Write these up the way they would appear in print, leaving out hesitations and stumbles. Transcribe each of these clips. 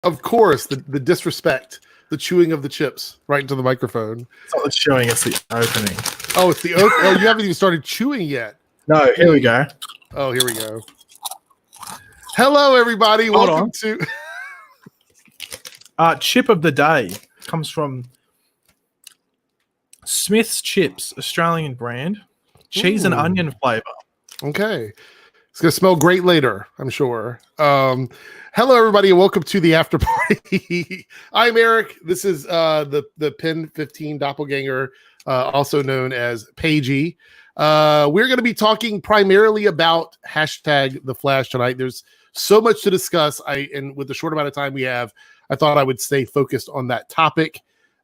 Of course, the disrespect, the chewing of the chips right into the microphone. It's not the chewing, it's the opening. Oh, it's the oh, you haven't even started chewing yet. No, here we go. Oh, here we go. Hello, everybody. Hold Welcome on. to Chip of the day comes from Smith's Chips, Australian brand, cheese and onion flavor. Okay. It's going to smell great later, I'm sure. Hello, everybody, and welcome to the after party. I'm Eric. This is the Pin 15 doppelganger, also known as Pagey. We're going to be talking primarily about hashtag The Flash tonight. There's so much to discuss. And with the short amount of time we have, I thought I would stay focused on that topic.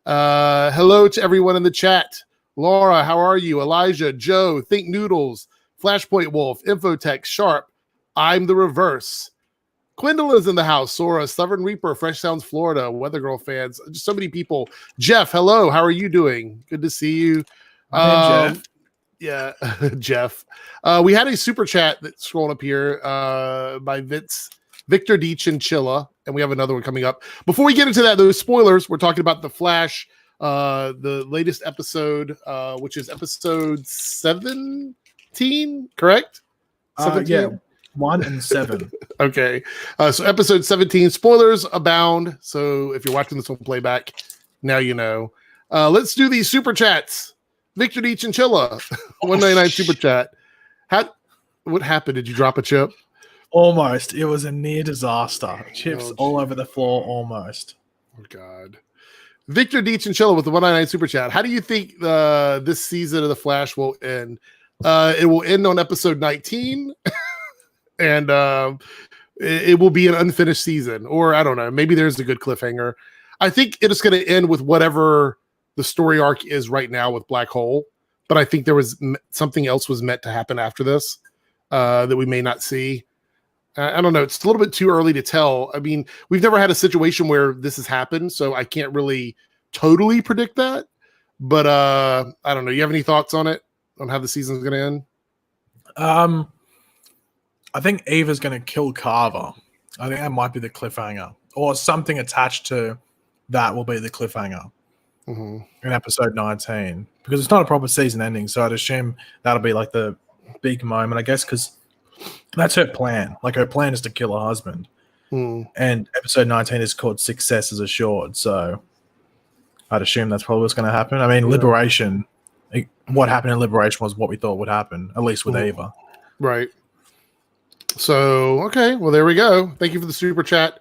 Hello to everyone in the chat. Laura, how are you? Elijah, Joe, Think Noodles, Flashpoint Wolf, Infotech, Sharp, I'm the Reverse. Gwendolyn's in the house. Sora, Stubborn Reaper, Fresh Sounds Florida, Weather Girl fans. Just so many people. Jeff, hello. How are you doing? Good to see you. Jeff. Yeah, Jeff. We had a super chat that's scrolling up here by Victor D. Chinchilla, and we have another one coming up. Before we get into that, those spoilers, we're talking about The Flash, the latest episode, which is episode 17, correct? 17? Yeah, 1 and 7. Okay. So episode 17, spoilers abound. So if you're watching this on playback, now you know. Let's do these super chats. Victor D. Chinchilla, 199 super chat. What happened? Did you drop a chip? Almost. It was a near disaster. Chips all over the floor, almost. Oh, God. Victor D. Chinchilla with the 199 super chat. How do you think this season of The Flash will end? It will end on episode 19, and it will be an unfinished season. Or, I don't know, maybe there's a good cliffhanger. I think it is going to end with whatever the story arc is right now with Black Hole, but I think there was something else was meant to happen after this that we may not see. I don't know. It's a little bit too early to tell. I mean, we've never had a situation where this has happened, so I can't really totally predict that. But I don't know. You have any thoughts on it, on how the season's going to end? I think Eva's going to kill Carver. I think that might be the cliffhanger, or something attached to that will be the cliffhanger. In episode 19, because it's not a proper season ending, so I'd assume that'll be like the big moment, I guess, because that's her plan. Like, her plan is to kill her husband, and episode 19 is called Success is Assured, so I'd assume that's probably what's going to happen. I mean, Liberation, what happened in Liberation was what we thought would happen, at least with Eva. Right. So, okay, well, there we go. Thank you for the super chat.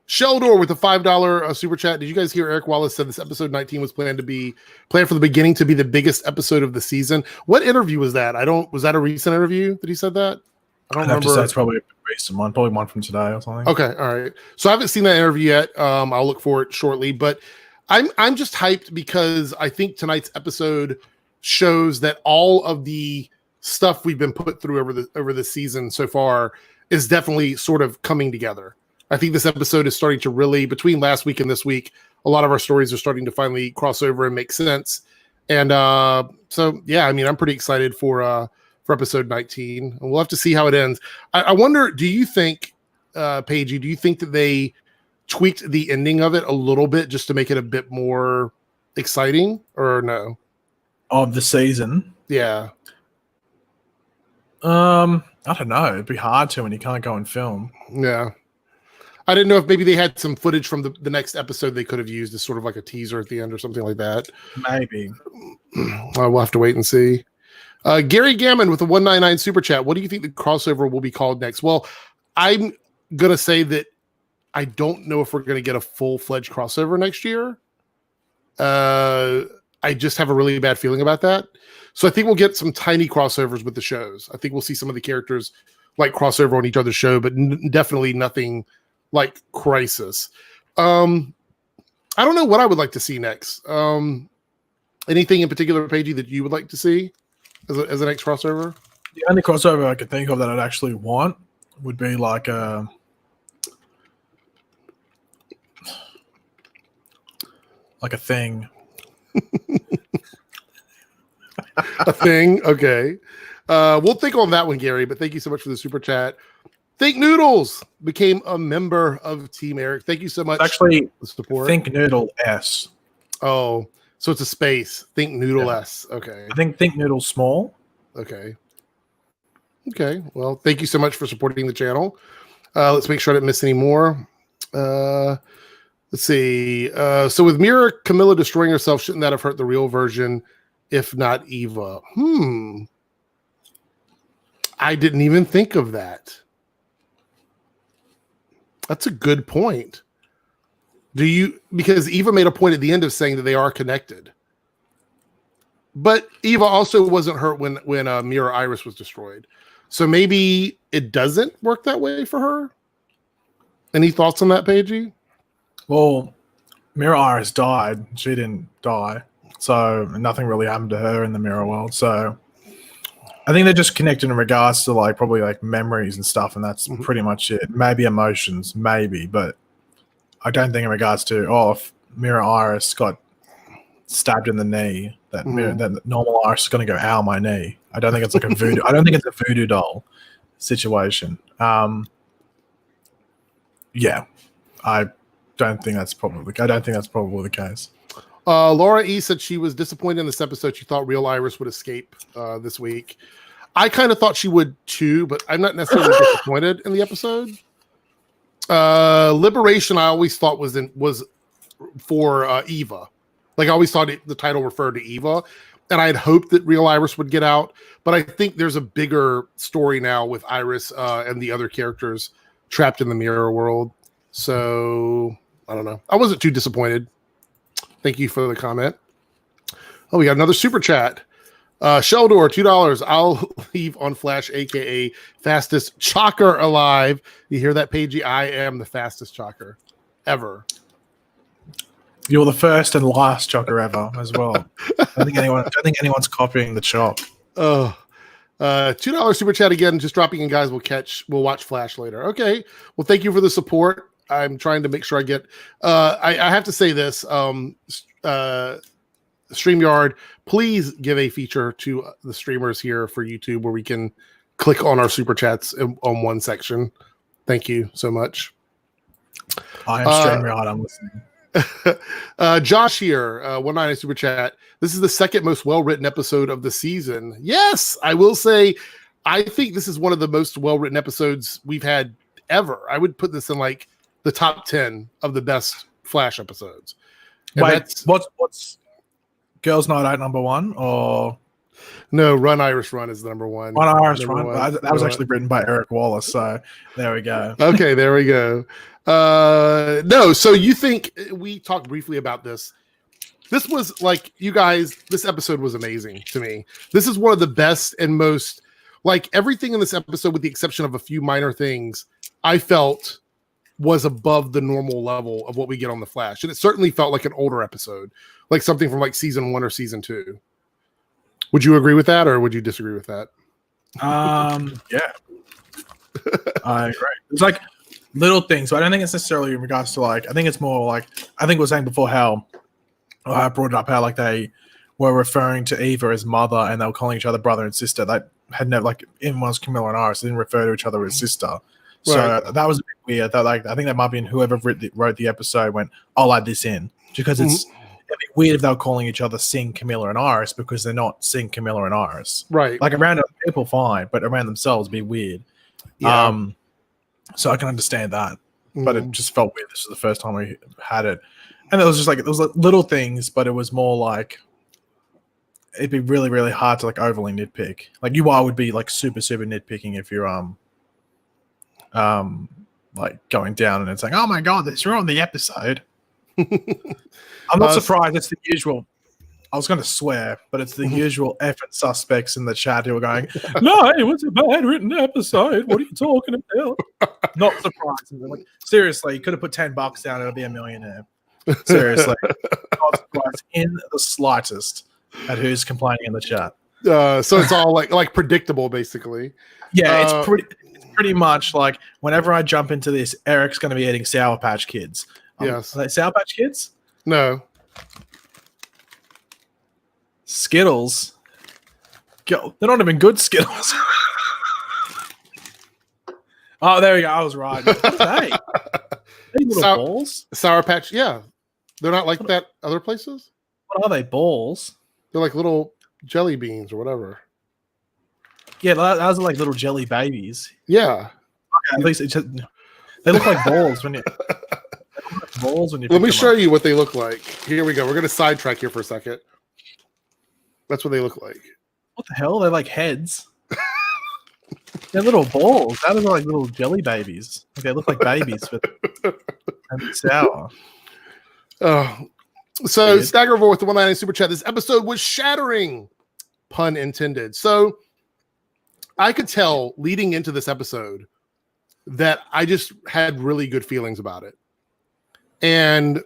Sheldor with a $5 super chat. Did you guys hear Eric Wallace said this episode 19 was planned from the beginning to be the biggest episode of the season? What interview was that? Was that a recent interview that he said that? I don't remember. That's probably a recent one, probably one from today or something. Okay, all right. So I haven't seen that interview yet. I'll look for it shortly, but I'm just hyped because I think tonight's episode shows that all of the stuff we've been put through over the season so far is definitely sort of coming together. I think this episode is starting to really, between last week and this week, a lot of our stories are starting to finally cross over and make sense. And so, yeah, I mean, I'm pretty excited for episode 19. And we'll have to see how it ends. I wonder, do you think, Pagey, do you think that they tweaked the ending of it a little bit just to make it a bit more exciting, or no? Of the season? Yeah. I don't know. It'd be hard to when you can't go and film. Yeah. I didn't know if maybe they had some footage from the next episode they could have used as sort of like a teaser at the end or something like that. Maybe. We'll have to wait and see. Gary Gammon with a 199 super chat. What do you think the crossover will be called next? Well, I'm going to say that I don't know if we're going to get a full-fledged crossover next year. I just have a really bad feeling about that. So I think we'll get some tiny crossovers with the shows. I think we'll see some of the characters like crossover on each other's show, but definitely nothing like Crisis. I don't know what I would like to see next. Anything in particular, Pagey, that you would like to see as a next crossover? The only crossover I could think of that I'd actually want would be like a thing. A thing? Okay. We'll think on that one, Gary, but thank you so much for the super chat. Think Noodles became a member of Team Eric. Thank you so much. Actually, for the support. Think Noodle S. Oh, so it's a space. Think Noodle S. Okay. I think Noodle small. Okay. Okay. Well, thank you so much for supporting the channel. Let's make sure I didn't miss any more. Let's see. So with Mira Camilla destroying herself, shouldn't that have hurt the real version, if not Eva? I didn't even think of that. That's a good point. Because Eva made a point at the end of saying that they are connected. But Eva also wasn't hurt when Mira Iris was destroyed. So maybe it doesn't work that way for her? Any thoughts on that, Pagey? Well, Mira Iris died. She didn't die. So nothing really happened to her in the mirror world. So I think they're just connected in regards to probably memories and stuff, and that's pretty much it. Maybe emotions, maybe, but I don't think in regards to if Mira Iris got stabbed in the knee, that normal Iris is going to go, ow, my knee. I don't think it's like a voodoo. I don't think it's a voodoo doll situation. Yeah, I don't think that's probably the case. Laura E said she was disappointed in this episode. She thought real Iris would escape this week. I kind of thought she would too, but I'm not necessarily disappointed in the episode. Liberation, I always thought was for Eva. I always thought the title referred to Eva, and I had hoped that real Iris would get out. But I think there's a bigger story now with Iris and the other characters trapped in the mirror world. So I don't know. I wasn't too disappointed. Thank you for the comment. Oh, we got another super chat. Sheldor, $2. I'll leave on Flash, aka fastest chalker alive. You hear that, Pagey? I am the fastest chalker ever. You're the first and last chalker ever as well. I don't think anyone's copying the chalk. Oh, $2 super chat again. Just dropping in, guys. We'll watch Flash later. Okay. Well, thank you for the support. I'm trying to make sure I get. I have to say this. StreamYard, please give a feature to the streamers here for YouTube where we can click on our super chats on one section. Thank you so much. I am StreamYard. I'm listening. Josh here, 190 super chat. This is the second most well-written episode of the season. Yes, I will say, I think this is one of the most well-written episodes we've had ever. I would put this in the top 10 of the best Flash episodes. And wait, what's Girls Night Out number one, or no? Run Irish Run is number one. Run Irish Run. That was actually written by Eric Wallace. So there we go. Okay, there we go. No, so you think we talked briefly about this? This was you guys. This episode was amazing to me. This is one of the best and most everything in this episode, with the exception of a few minor things, I felt was above the normal level of what we get on the Flash, and it certainly felt like an older episode, like something from season 1 or season 2. Would you agree with that, or would you disagree with that? Yeah, I agree. It's little things, but I don't think it's necessarily in regards to I think it's more I think we were saying before how I brought it up how they were referring to Eva as mother and they were calling each other brother and sister. They had never in one's Camilla and Iris, they didn't refer to each other as sister. So Right. That was a bit weird. That I think that might be whoever wrote the episode went, I'll add this in because it'd be weird if they were calling each other Sing, Camilla, and Iris because they're not Sing, Camilla, and Iris. Right. Around other people, fine, but around themselves, it'd be weird. Yeah. So I can understand that, but it just felt weird. This was the first time we had it, and it was just it was little things, but it was more it'd be really, really hard to overly nitpick. You would be super, super nitpicking if you're going down and it's oh my god, this ruined the episode. I'm not surprised. It's the usual. I was going to swear, but it's the usual effing suspects in the chat who are going, no, it was a bad written episode. What are you talking about? Not surprised. Seriously, you could have put $10 down and it'll be a millionaire. Seriously. Not surprised in the slightest at who's complaining in the chat. So it's all predictable, basically. Yeah, it's pretty much whenever I jump into this, Eric's going to be eating Sour Patch Kids. Yes. Are they Sour Patch Kids? No. Skittles. They're not even good Skittles. Oh, there we go. I was right. What are they? They little balls? Sour Patch, yeah. They're not like that other places? What are they, balls? They're like little jelly beans or whatever. Yeah, those are like little jelly babies. Yeah. Okay, at least they look like balls when you Let me show you what they look like. Here we go. We're going to sidetrack here for a second. That's what they look like. What the hell? They're like heads. They're little balls. That is like little jelly babies. Like they look like babies, but and sour. So Staggervore with the 199 super chat. This episode was shattering, pun intended. So I could tell leading into this episode that I just had really good feelings about it. And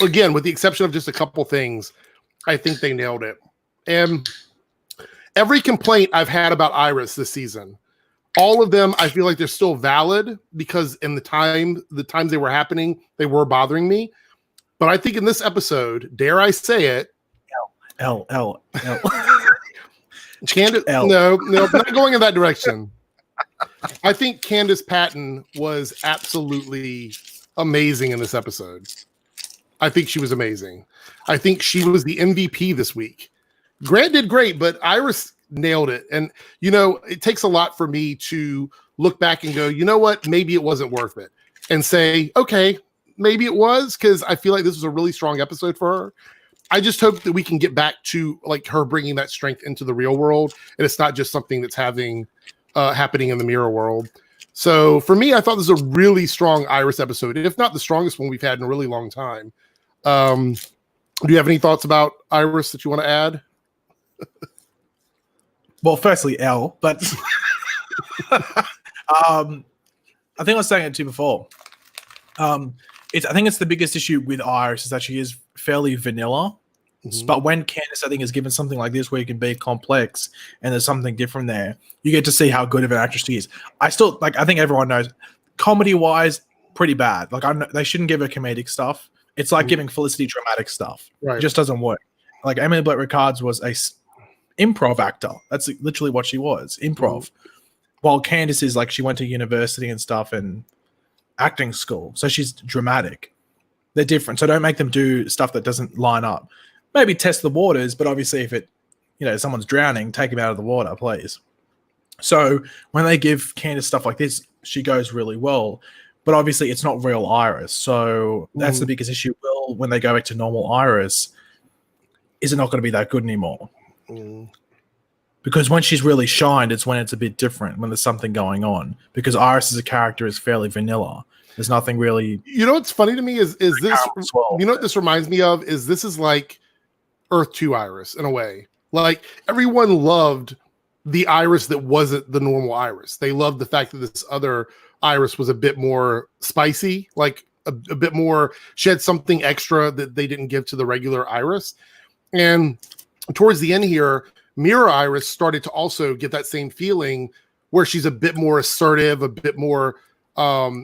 again, with the exception of just a couple things, I think they nailed it. And every complaint I've had about Iris this season, all of them, I feel like they're still valid because in the times they were happening, they were bothering me. But I think in this episode, dare I say it, L. Candace, no, not going in that direction. I think Candace Patton was absolutely amazing in this episode. I think she was amazing. I think she was the MVP this week. Grant did great, but Iris nailed it. And, it takes a lot for me to look back and go, you know what? Maybe it wasn't worth it. And say, okay, maybe it was, because I feel like this was a really strong episode for her. I just hope that we can get back to like her bringing that strength into the real world. And it's not just something that's happening in the mirror world. So for me, I thought this was a really strong Iris episode, if not the strongest one we've had in a really long time. Do you have any thoughts about Iris that you want to add? Well, firstly, L, but I think I was saying it to you before. I think it's the biggest issue with Iris is that she is fairly vanilla. Mm-hmm. But when Candace, I think, is given something like this where you can be complex and there's something different there, you get to see how good of an actress she is. I think everyone knows, comedy-wise, pretty bad. They shouldn't give her comedic stuff. It's like giving Felicity dramatic stuff. Right. It just doesn't work. Like Emily Blunt Rickards was a improv actor. That's literally what she was, improv. While Candace is like, she went to university and stuff and acting school. So she's dramatic. They're different. So don't make them do stuff that doesn't line up. Maybe test the waters, but obviously if someone's drowning, take him out of the water, please. So when they give Candace stuff like this, she goes really well. But obviously it's not real Iris. So that's the biggest issue. Well, when they go back to normal Iris, is it not going to be that good anymore? Because when she's really shined, it's when it's a bit different, when there's something going on. Because Iris as a character is fairly vanilla. There's nothing really. What's funny to me is this. What this reminds me of is this is like Earth 2 Iris in a way. Like everyone loved the Iris that wasn't the normal Iris. They loved the fact that this other Iris was a bit more spicy, like a bit more. She had something extra that they didn't give to the regular Iris. And towards the end here, Mirror Iris started to also get that same feeling where she's a bit more assertive, a bit more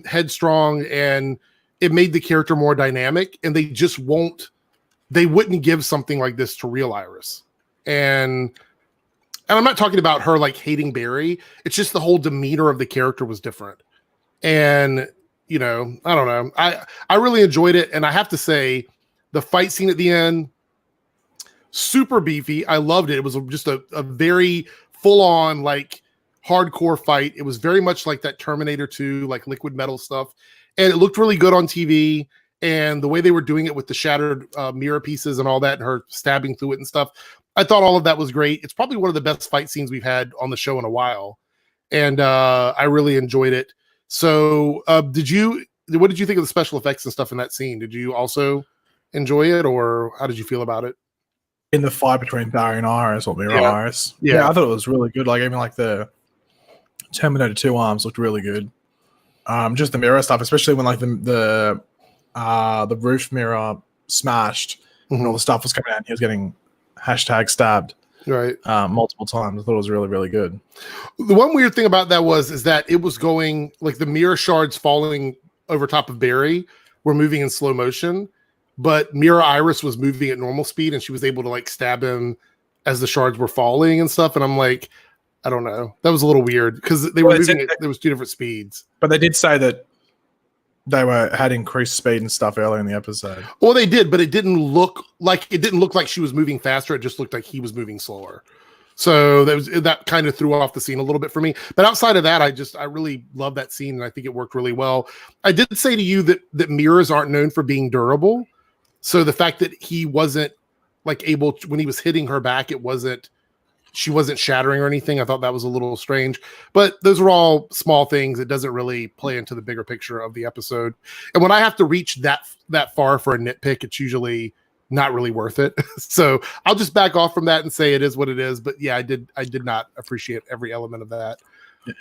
headstrong, and it made the character more dynamic. And they wouldn't give something like this to real Iris. And I'm not talking about her like hating Barry. It's just the whole demeanor of the character was different. And, I don't know. I really enjoyed it. And I have to say, the fight scene at the end, super beefy. I loved it. It was just a very full-on, like, hardcore fight. It was very much like that Terminator 2, like liquid metal stuff. And it looked really good on TV. And the way they were doing it with the shattered mirror pieces and all that, and her stabbing through it and stuff, I thought all of that was great. It's probably one of the best fight scenes we've had on the show in a while. And I really enjoyed it. So what did you think of the special effects and stuff in that scene? Did you also enjoy it, or how did you feel about it? In the fight between Barry and Iris, or Mirror Iris. Yeah, I thought it was really good. Like, even like the Terminator 2 arms looked really good. Just the mirror stuff, especially when like the roof mirror smashed and all the stuff was coming out and he was getting #stabbed multiple times. I thought it was really, really good. The one weird thing about that is that it was going like the mirror shards falling over top of Barry were moving in slow motion, but Mirror Iris was moving at normal speed and she was able to like stab him as the shards were falling and stuff. And I'm like, I don't know. That was a little weird because they were moving it. There was 2 different speeds. But they did say that they had increased speed and stuff earlier in the episode. Well, they did, but it didn't look like she was moving faster. It just looked like he was moving slower. So that kind of threw off the scene a little bit for me. But outside of that, I really love that scene, and I think it worked really well. I did say to you that mirrors aren't known for being durable. So the fact that he wasn't like able to, when he was hitting her back, she wasn't shattering or anything. I thought that was a little strange, but those are all small things. It doesn't really play into the bigger picture of the episode. And when I have to reach that far for a nitpick, it's usually not really worth it. So I'll just back off from that and say it is what it is. But yeah, I did not appreciate every element of that.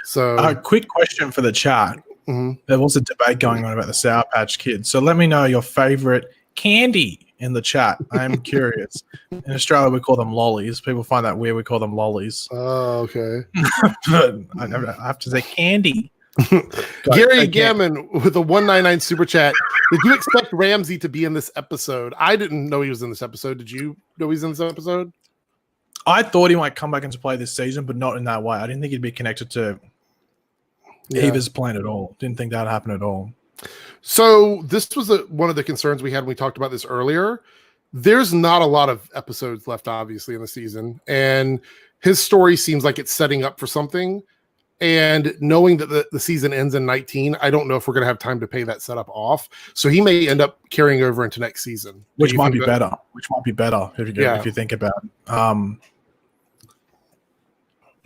So a quick question for the chat. Mm-hmm. There was a debate going on about the Sour Patch Kids. So let me know your favorite candy in the chat. I'm curious. In Australia, we call them lollies. People find that weird. We call them lollies. Oh, okay. But I have to say candy. Gary Gammon with a 199 super chat. Did you expect Ramsey to be in this episode? I didn't know he was in this episode. Did you know he's in this episode? I thought he might come back into play this season, but not in that way. I didn't think he'd be connected to Eva's plan at all. Didn't think that would happen at all. So this was one of the concerns we had when we talked about this earlier. There's not a lot of episodes left, obviously, in the season. And his story seems like it's setting up for something. And knowing that the season ends in 19, I don't know if we're going to have time to pay that setup off. So he may end up carrying over into next season. Which might be better. Which might be better if you think about it.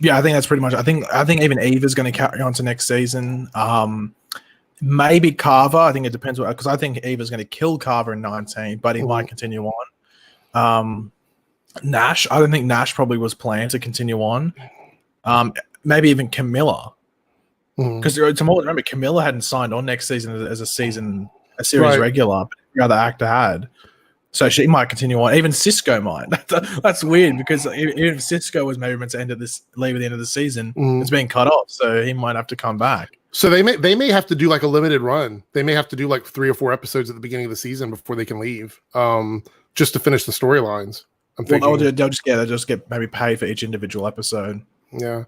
Yeah, I think that's pretty much. I think even Eva's going to carry on to next season. Maybe Carver. I think it depends because I think Eva's going to kill Carver in 19, but he might continue on. Nash. I don't think Nash probably was planned to continue on. Maybe even Camilla, because remember Camilla hadn't signed on next season as a series regular, but every other actor had. So she might continue on. Even Cisco might. That's weird because if Cisco was maybe meant to leave at the end of the season, it's being cut off, so he might have to come back. So they may have to do like a limited run. They may have to do like 3 or 4 episodes at the beginning of the season before they can leave, just to finish the storylines. I'm thinking they'll just get maybe paid for each individual episode. Yeah.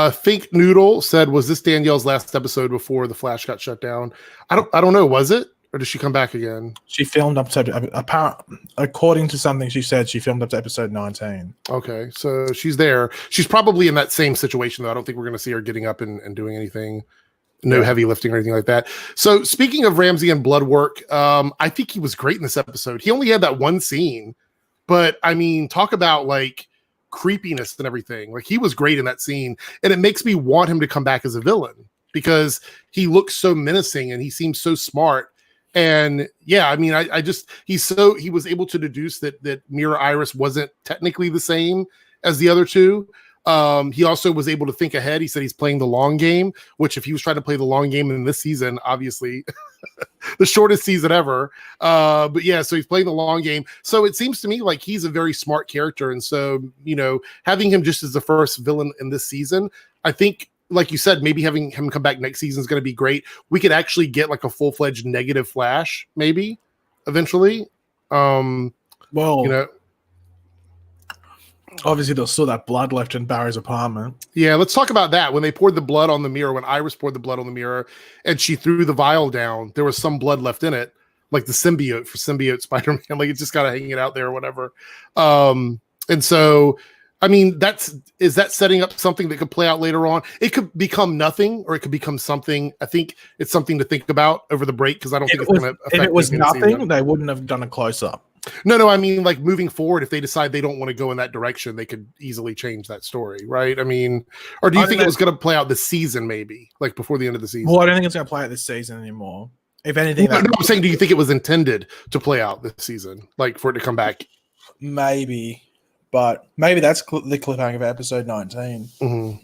Think Noodle said, was this Danielle's last episode before the Flash got shut down? I don't know. Was it? Or does she come back again? She filmed up to, according to something she said, she filmed up to episode 19. Okay. So she's there. She's probably in that same situation, though. I don't think we're going to see her getting up and doing anything. No heavy lifting or anything like that. So speaking of Ramsey and blood work, I think he was great in this episode. He only had that one scene, but I mean, talk about like creepiness and everything. Like he was great in that scene, and it makes me want him to come back as a villain because he looks so menacing and he seems so smart. And yeah, I mean, he was able to deduce that Mirror Iris wasn't technically the same as the other two. He also was able to think ahead. He said he's playing the long game, which if he was trying to play the long game in this season, obviously the shortest season ever. But yeah, so he's playing the long game. So it seems to me like he's a very smart character. And so, having him just as the first villain in this season, I think, like you said, maybe having him come back next season is going to be great. We could actually get like a full-fledged negative Flash, maybe eventually. Obviously, there's still that blood left in Barry's apartment. Yeah, let's talk about that. When they poured the blood on the mirror, when Iris poured the blood on the mirror and she threw the vial down, there was some blood left in it, like the symbiote for symbiote Spider-Man. Like it's just kind of hanging out there or whatever. And so, I mean, is that setting up something that could play out later on? It could become nothing or it could become something. I think it's something to think about over the break because I don't think it's going to affect. If it was nothing, they wouldn't have done a close-up. No, I mean, like moving forward, if they decide they don't want to go in that direction, they could easily change that story, right? I mean, or do you think it was going to play out this season, maybe, like before the end of the season? Well, I don't think it's going to play out this season anymore. If anything, I'm saying, do you think it was intended to play out this season, like for it to come back? Maybe, but maybe that's the cliffhanger of episode 19. Mm-hmm.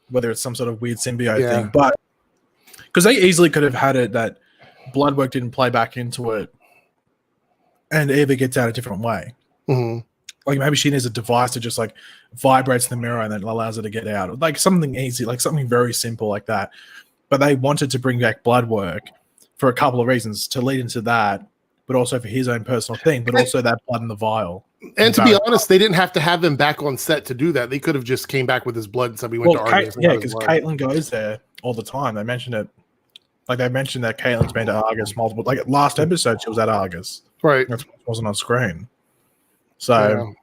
Whether it's some sort of weird symbiote thing, but because they easily could have had it that blood work didn't play back into it. And Eva gets out a different way. Mm-hmm. Like maybe she needs a device that just like vibrates the mirror and then allows her to get out. Like something easy, like something very simple like that. But they wanted to bring back blood work for a couple of reasons to lead into that. but also for his own personal thing, but also that blood in the vial. And to be honest, they didn't have to have him back on set to do that. They could have just came back with his blood and said we went to Argus. Yeah, because Caitlin goes there all the time. They mentioned it. Like they mentioned that Caitlin's been to Argus multiple. Like last episode, she was at Argus. Right. That wasn't on screen. So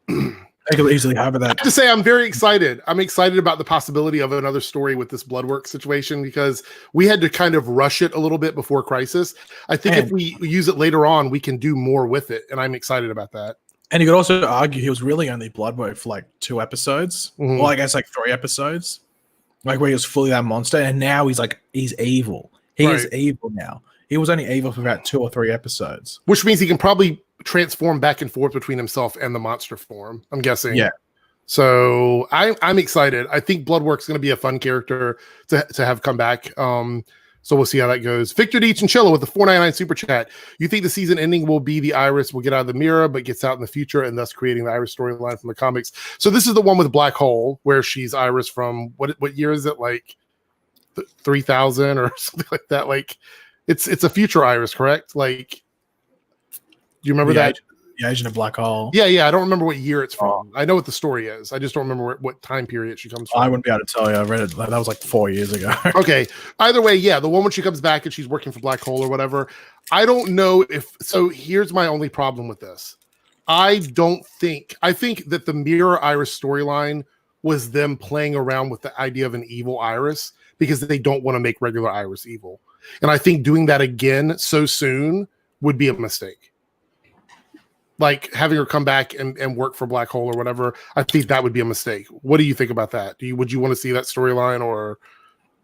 they could easily have it. I have to say, I'm very excited. I'm excited about the possibility of another story with this Bloodwork situation because we had to kind of rush it a little bit before Crisis. I think if we use it later on, we can do more with it, and I'm excited about that. And you could also argue he was really only Bloodwork for like 2 episodes, or I guess like 3 episodes, like where he was fully that monster, and now he's evil. He is evil now. He was only evil for about 2 or 3 episodes, which means he can probably transform back and forth between himself and the monster form, I'm guessing. Yeah. So I'm excited. I think Bloodwork's going to be a fun character to have come back. So we'll see how that goes. Victor D. Chinchilla with the $4.99 super chat. You think the season ending will be the Iris will get out of the mirror, but gets out in the future, and thus creating the Iris storyline from the comics? So this is the one with Black Hole, where she's Iris from what year is it? Like 3000 or something like that. Like it's a future Iris, correct? Like, do you remember that? The Agent of Black Hole. Yeah. I don't remember what year it's from. I know what the story is. I just don't remember what time period she comes from. I wouldn't be able to tell you. I read it. That was like 4 years ago. Okay. Either way, yeah, the one when she comes back and she's working for Black Hole or whatever. I don't know if so. Here's my only problem with this. I think that the Mirror Iris storyline was them playing around with the idea of an evil Iris because they don't want to make regular Iris evil. And I think doing that again so soon would be a mistake. Like having her come back and work for Black Hole or whatever, I think that would be a mistake. What do you think about that? Would you want to see that storyline or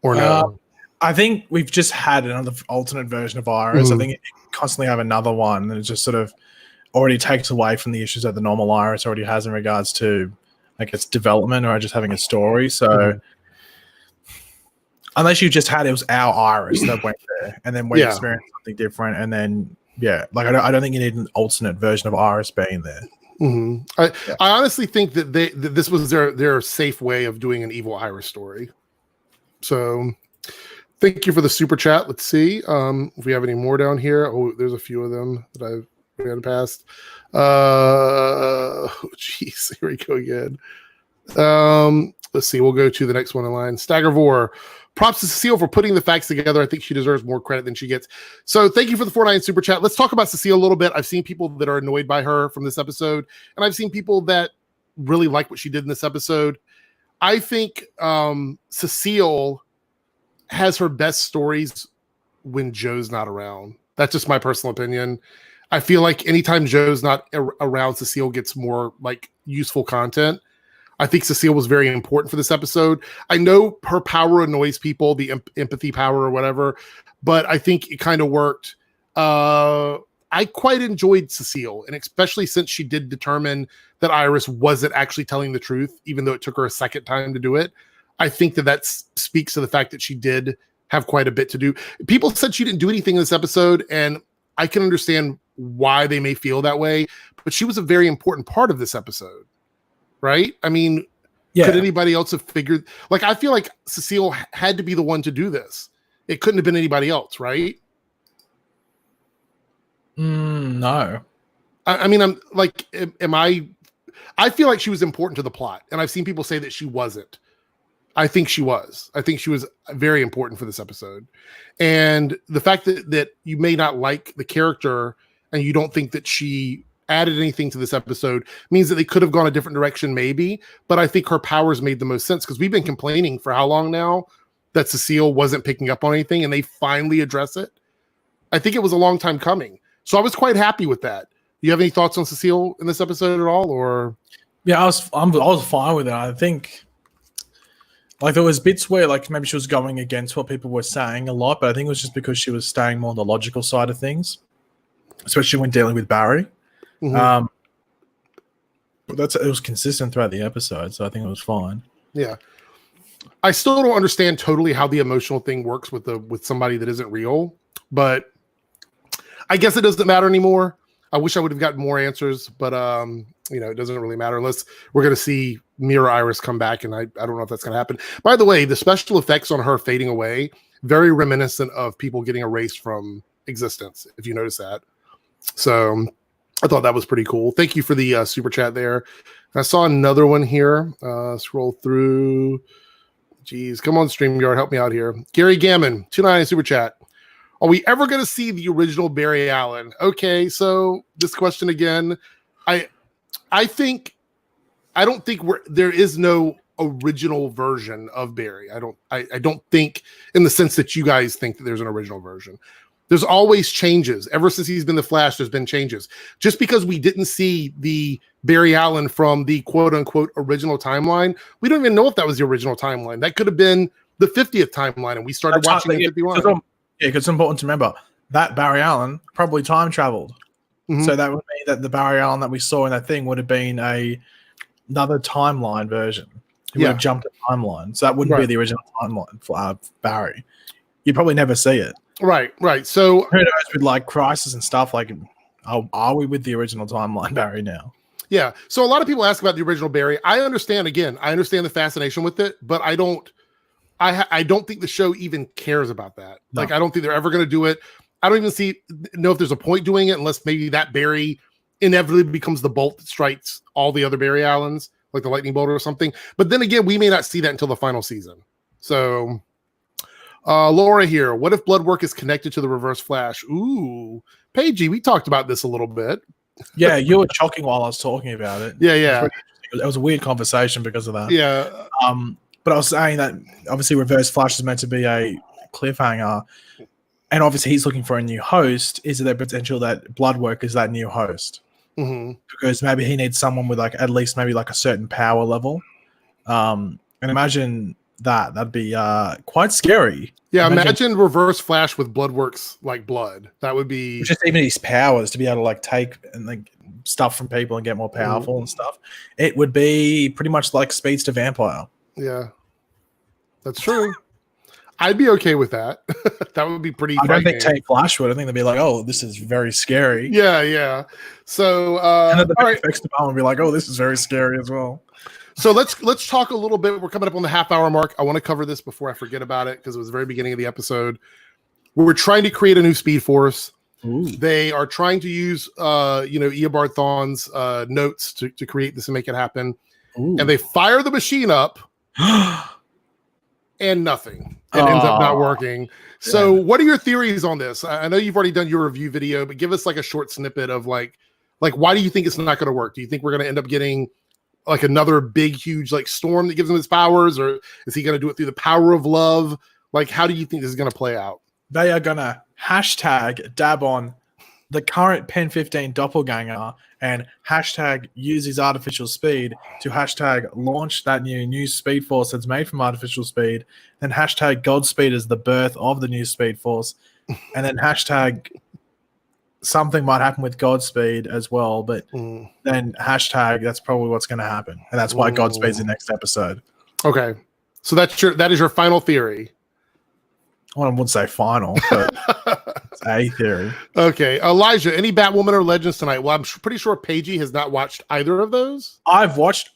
no? I think we've just had another alternate version of Iris. I think it constantly have another one, and it just sort of already takes away from the issues that the normal Iris already has in regards to, I guess, development or just having a story. So unless you just had it was our Iris that went there, and then we experienced something different, and then. Yeah, like I don't think you need an alternate version of Iris being there. I honestly think that this was their safe way of doing an evil Iris story. So, thank you for the super chat. Let's see if we have any more down here. Oh, there's a few of them that I've ran past. Jeez, here we go again. Let's see. We'll go to the next one in line. Staggervore. Props to Cecile for putting the facts together. I think she deserves more credit than she gets. So thank you for the 4.9 super chat. Let's talk about Cecile a little bit. I've seen people that are annoyed by her from this episode, and I've seen people that really like what she did in this episode. I think Cecile has her best stories when Joe's not around. That's just my personal opinion. I feel like anytime Joe's not around, Cecile gets more like useful content. I think Cecile was very important for this episode. I know her power annoys people, the empathy power or whatever, but I think it kind of worked. I quite enjoyed Cecile, and especially since she did determine that Iris wasn't actually telling the truth, even though it took her a second time to do it. I think that speaks to the fact that she did have quite a bit to do. People said she didn't do anything in this episode, and I can understand why they may feel that way, but she was a very important part of this episode. Right? I mean, could anybody else have figured? Like, I feel like Cecile had to be the one to do this. It couldn't have been anybody else, right? No. I mean, I'm like, I feel like she was important to the plot, and I've seen people say that she wasn't. I think she was. I think she was very important for this episode. And the fact that you may not like the character and you don't think that she added anything to this episode means that they could have gone a different direction maybe, but I think her powers made the most sense because we've been complaining for how long now that Cecile wasn't picking up on anything, and they finally address it. I think it was a long time coming. So I was quite happy with that. Do you have any thoughts on Cecile in this episode at all? Or yeah, I was fine with it. I think like there was bits where like maybe she was going against what people were saying a lot, but I think it was just because she was staying more on the logical side of things, especially when dealing with Barry. But it was consistent throughout the episode, so I think it was fine. Yeah, I still don't understand totally how the emotional thing works with somebody that isn't real, but I guess it doesn't matter anymore. I wish I would have gotten more answers, but it doesn't really matter unless we're going to see Mirror Iris come back, and I don't know if that's going to happen. By the way, the special effects on her fading away very reminiscent of people getting erased from existence. If you notice that. So I thought that was pretty cool. Thank you for the super chat there. I saw another one here. Scroll through. Jeez, come on, StreamYard, help me out here. Gary Gammon, $2.99 super chat. Are we ever going to see the original Barry Allen? Okay, so this question again, I don't think there is no original version of Barry. I don't think, in the sense that you guys think that there's an original version. There's always changes. Ever since he's been the Flash, there's been changes. Just because we didn't see the Barry Allen from the quote-unquote original timeline, we don't even know if that was the original timeline. That could have been the 50th timeline, and we started watching in 51. Yeah, because it's important to remember that Barry Allen probably time traveled. Mm-hmm. So that would mean that the Barry Allen that we saw in that thing would have been another timeline version. He would have jumped a timeline. So that wouldn't be the original timeline for Barry. You'd probably never see it. Right. So who knows, with like Crisis and stuff, like, are we with the original timeline Barry now? Yeah. So a lot of people ask about the original Barry. I understand the fascination with it, but I don't think the show even cares about that. No. Like, I don't think they're ever going to do it. I don't even know if there's a point doing it, unless maybe that Barry inevitably becomes the bolt that strikes all the other Barry Allens, like the lightning bolt or something. But then again, we may not see that until the final season. So Laura here. What if blood work is connected to the Reverse Flash? Ooh, Pagey, we talked about this a little bit. Yeah, you were shocking while I was talking about it. Yeah. It was a weird conversation because of that. Yeah. But I was saying that obviously Reverse Flash is meant to be a cliffhanger, and obviously he's looking for a new host. Is there potential that blood work is that new host? Mm-hmm. Because maybe he needs someone with like at least maybe like a certain power level. And imagine that'd be quite scary. Yeah, imagine Reverse Flash with blood works like blood. That would be just even his powers to be able to like take and like stuff from people and get more powerful and stuff. It would be pretty much like Speedster Vampire. Yeah, that's true. I'd be okay with that. That would be pretty. I don't think Tate Flash would. I think they'd be like, "Oh, this is very scary." Yeah. So, and then the effects department would be like, "Oh, this is very scary as well." So let's talk a little bit. We're coming up on the half-hour mark. I want to cover this before I forget about it because it was the very beginning of the episode. We're trying to create a new Speed Force. Ooh. They are trying to use, Eobard Thawne's notes to create this and make it happen. Ooh. And they fire the machine up, and nothing. It ends up not working. So, what are your theories on this? I know you've already done your review video, but give us like a short snippet of like why do you think it's not going to work? Do you think we're going to end up getting like another big, huge like storm that gives him his powers, or is he going to do it through the power of love? Like, how do you think this is going to play out? They are going to hashtag dab on the current Pen 15 doppelganger and hashtag use his artificial speed to hashtag launch that new Speed Force that's made from artificial speed. Then hashtag Godspeed is the birth of the new Speed Force. And then hashtag something might happen with Godspeed as well, but then hashtag that's probably what's going to happen, and that's why Godspeed's the next episode. Okay, so that is your final theory. Well, I wouldn't say final, but it's a theory. Okay, Elijah, any Batwoman or Legends tonight? Well, I'm pretty sure Pagey has not watched either of those. I've watched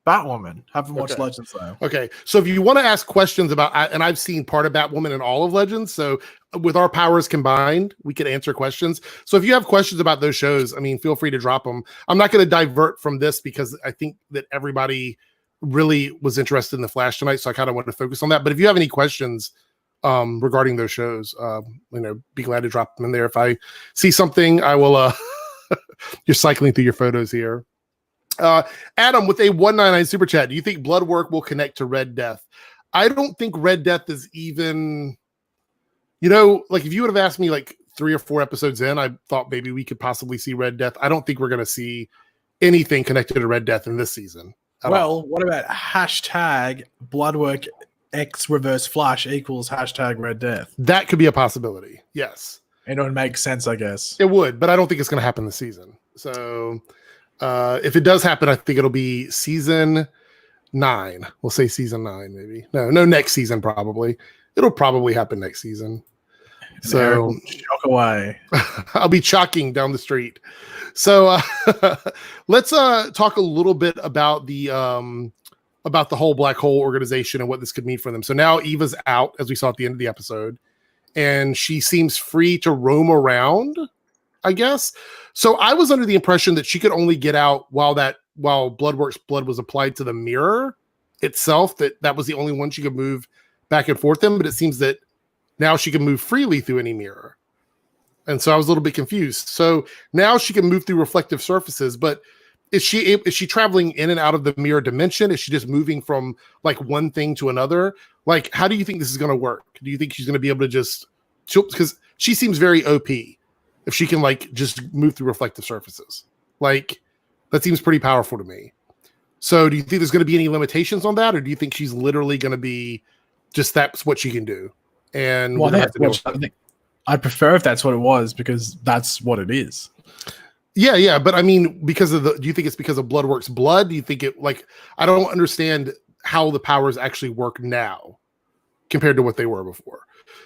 Batwoman. Haven't watched Legends though. Okay, so if you want to ask questions about, and I've seen part of Batwoman and all of Legends, so with our powers combined, we could answer questions. So if you have questions about those shows, I mean, feel free to drop them. I'm not going to divert from this because I think that everybody really was interested in the Flash tonight, so I kind of want to focus on that. But if you have any questions regarding those shows, be glad to drop them in there. If I see something, I will. You're cycling through your photos here. Adam with a 199 super chat. Do you think blood work will connect to Red Death? I don't think Red Death is even, like if you would have asked me like 3 or 4 episodes in, I thought maybe we could possibly see Red Death. I don't think we're going to see anything connected to Red Death in this season. Well, what about hashtag bloodwork X Reverse Flash equals hashtag Red Death? That could be a possibility. Yes. It would make sense, I guess. It would, but I don't think it's going to happen this season. So if it does happen, I think it'll be season 9. We'll say season 9, maybe. No, next season probably. It'll probably happen next season. So chalk away. I'll be chalking down the street. So let's talk a little bit about the whole black hole organization and what this could mean for them. So now Eva's out, as we saw at the end of the episode, and she seems free to roam around I guess. So I was under the impression that she could only get out while Bloodworks blood was applied to the mirror itself, that was the only one she could move back and forth in, but it seems that now she can move freely through any mirror. And so I was a little bit confused. So now she can move through reflective surfaces, but is she traveling in and out of the mirror dimension? Is she just moving from like one thing to another? Like, how do you think this is going to work? Do you think she's going to be able to just, because she seems very OP if she can like just move through reflective surfaces? Like, that seems pretty powerful to me. So do you think there's going to be any limitations on that? Or do you think she's literally going to be just that's what she can do? And I'd prefer if that's what it was, because that's what it is. Yeah. But I mean, do you think it's because of Bloodworks blood? Do you think I don't understand how the powers actually work now compared to what they were before.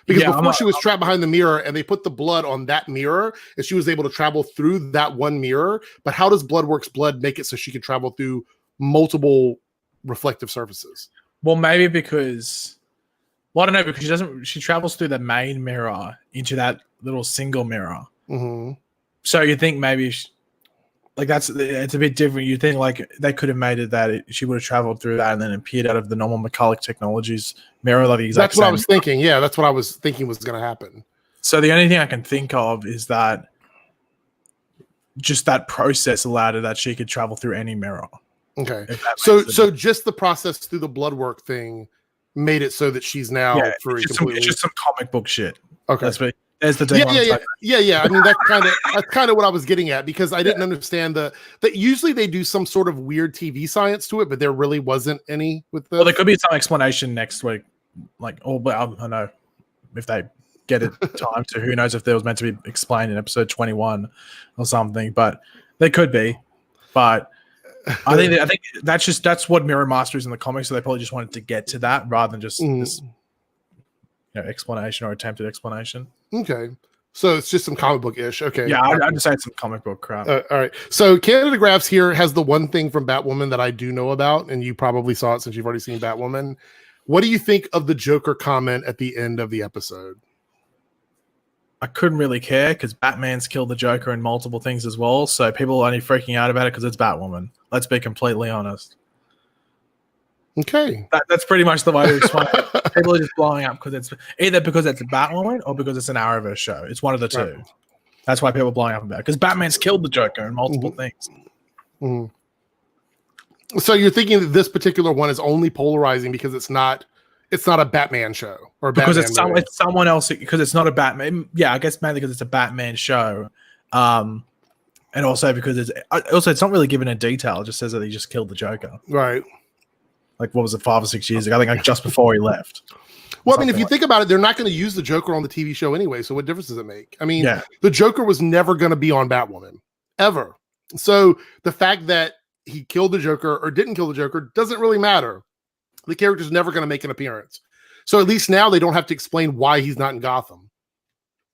Because before she was trapped behind the mirror and they put the blood on that mirror and she was able to travel through that one mirror. But how does Bloodworks blood make it so she can travel through multiple reflective surfaces? Well, maybe because... Well, I don't know, because she travels through the main mirror into that little single mirror. Mm-hmm. So you think maybe it's a bit different. You think like they could have made it that she would have traveled through that and then appeared out of the normal McCulloch Technologies mirror. Like the exact That's what I was thinking. Yeah, that's what I was thinking was going to happen. So the only thing I can think of is that just that process allowed her that she could travel through any mirror. Okay. So just the process through the blood work thing made it so that she's now free completely. It's just some comic book shit. Okay. There's the yeah. I mean, that's kind of what I was getting at, because I didn't understand that usually they do some sort of weird TV science to it, but there really wasn't any with this. Well, there could be some explanation next week. Like, I don't know if they get it time to. Who knows if there was meant to be explained in episode 21 or something, but there could be. But I think that's what Mirror Master is in the comics, so they probably just wanted to get to that rather than just this explanation or attempted explanation. Okay. So it's just some comic book ish. Okay. Yeah, I'd just say it's some comic book crap. All right. So Canada Graphs here has the one thing from Batwoman that I do know about, and you probably saw it since you've already seen Batwoman. What do you think of the Joker comment at the end of the episode? I couldn't really care because Batman's killed the Joker in multiple things as well. So people are only freaking out about it because it's Batwoman. Let's be completely honest. Okay. That's pretty much the way to explain it. People are just blowing up because it's a Batwoman or because it's an Arrowverse show. It's one of the two. Right. That's why people are blowing up about it, because Batman's killed the Joker in multiple things. Mm-hmm. So you're thinking that this particular one is only polarizing because it's not a Batman show or because it's someone else, because it's not a Batman. Yeah, I guess mainly because it's a Batman show. And also because it's not really given a detail. It just says that he just killed the Joker. Right. Like, what was it, 5 or 6 years ago? I think like just before he left. Well, I mean, if you think about it, they're not going to use the Joker on the TV show anyway. So what difference does it make? I mean, the Joker was never going to be on Batwoman ever. So the fact that he killed the Joker or didn't kill the Joker doesn't really matter. The character's never going to make an appearance. So at least now they don't have to explain why he's not in Gotham.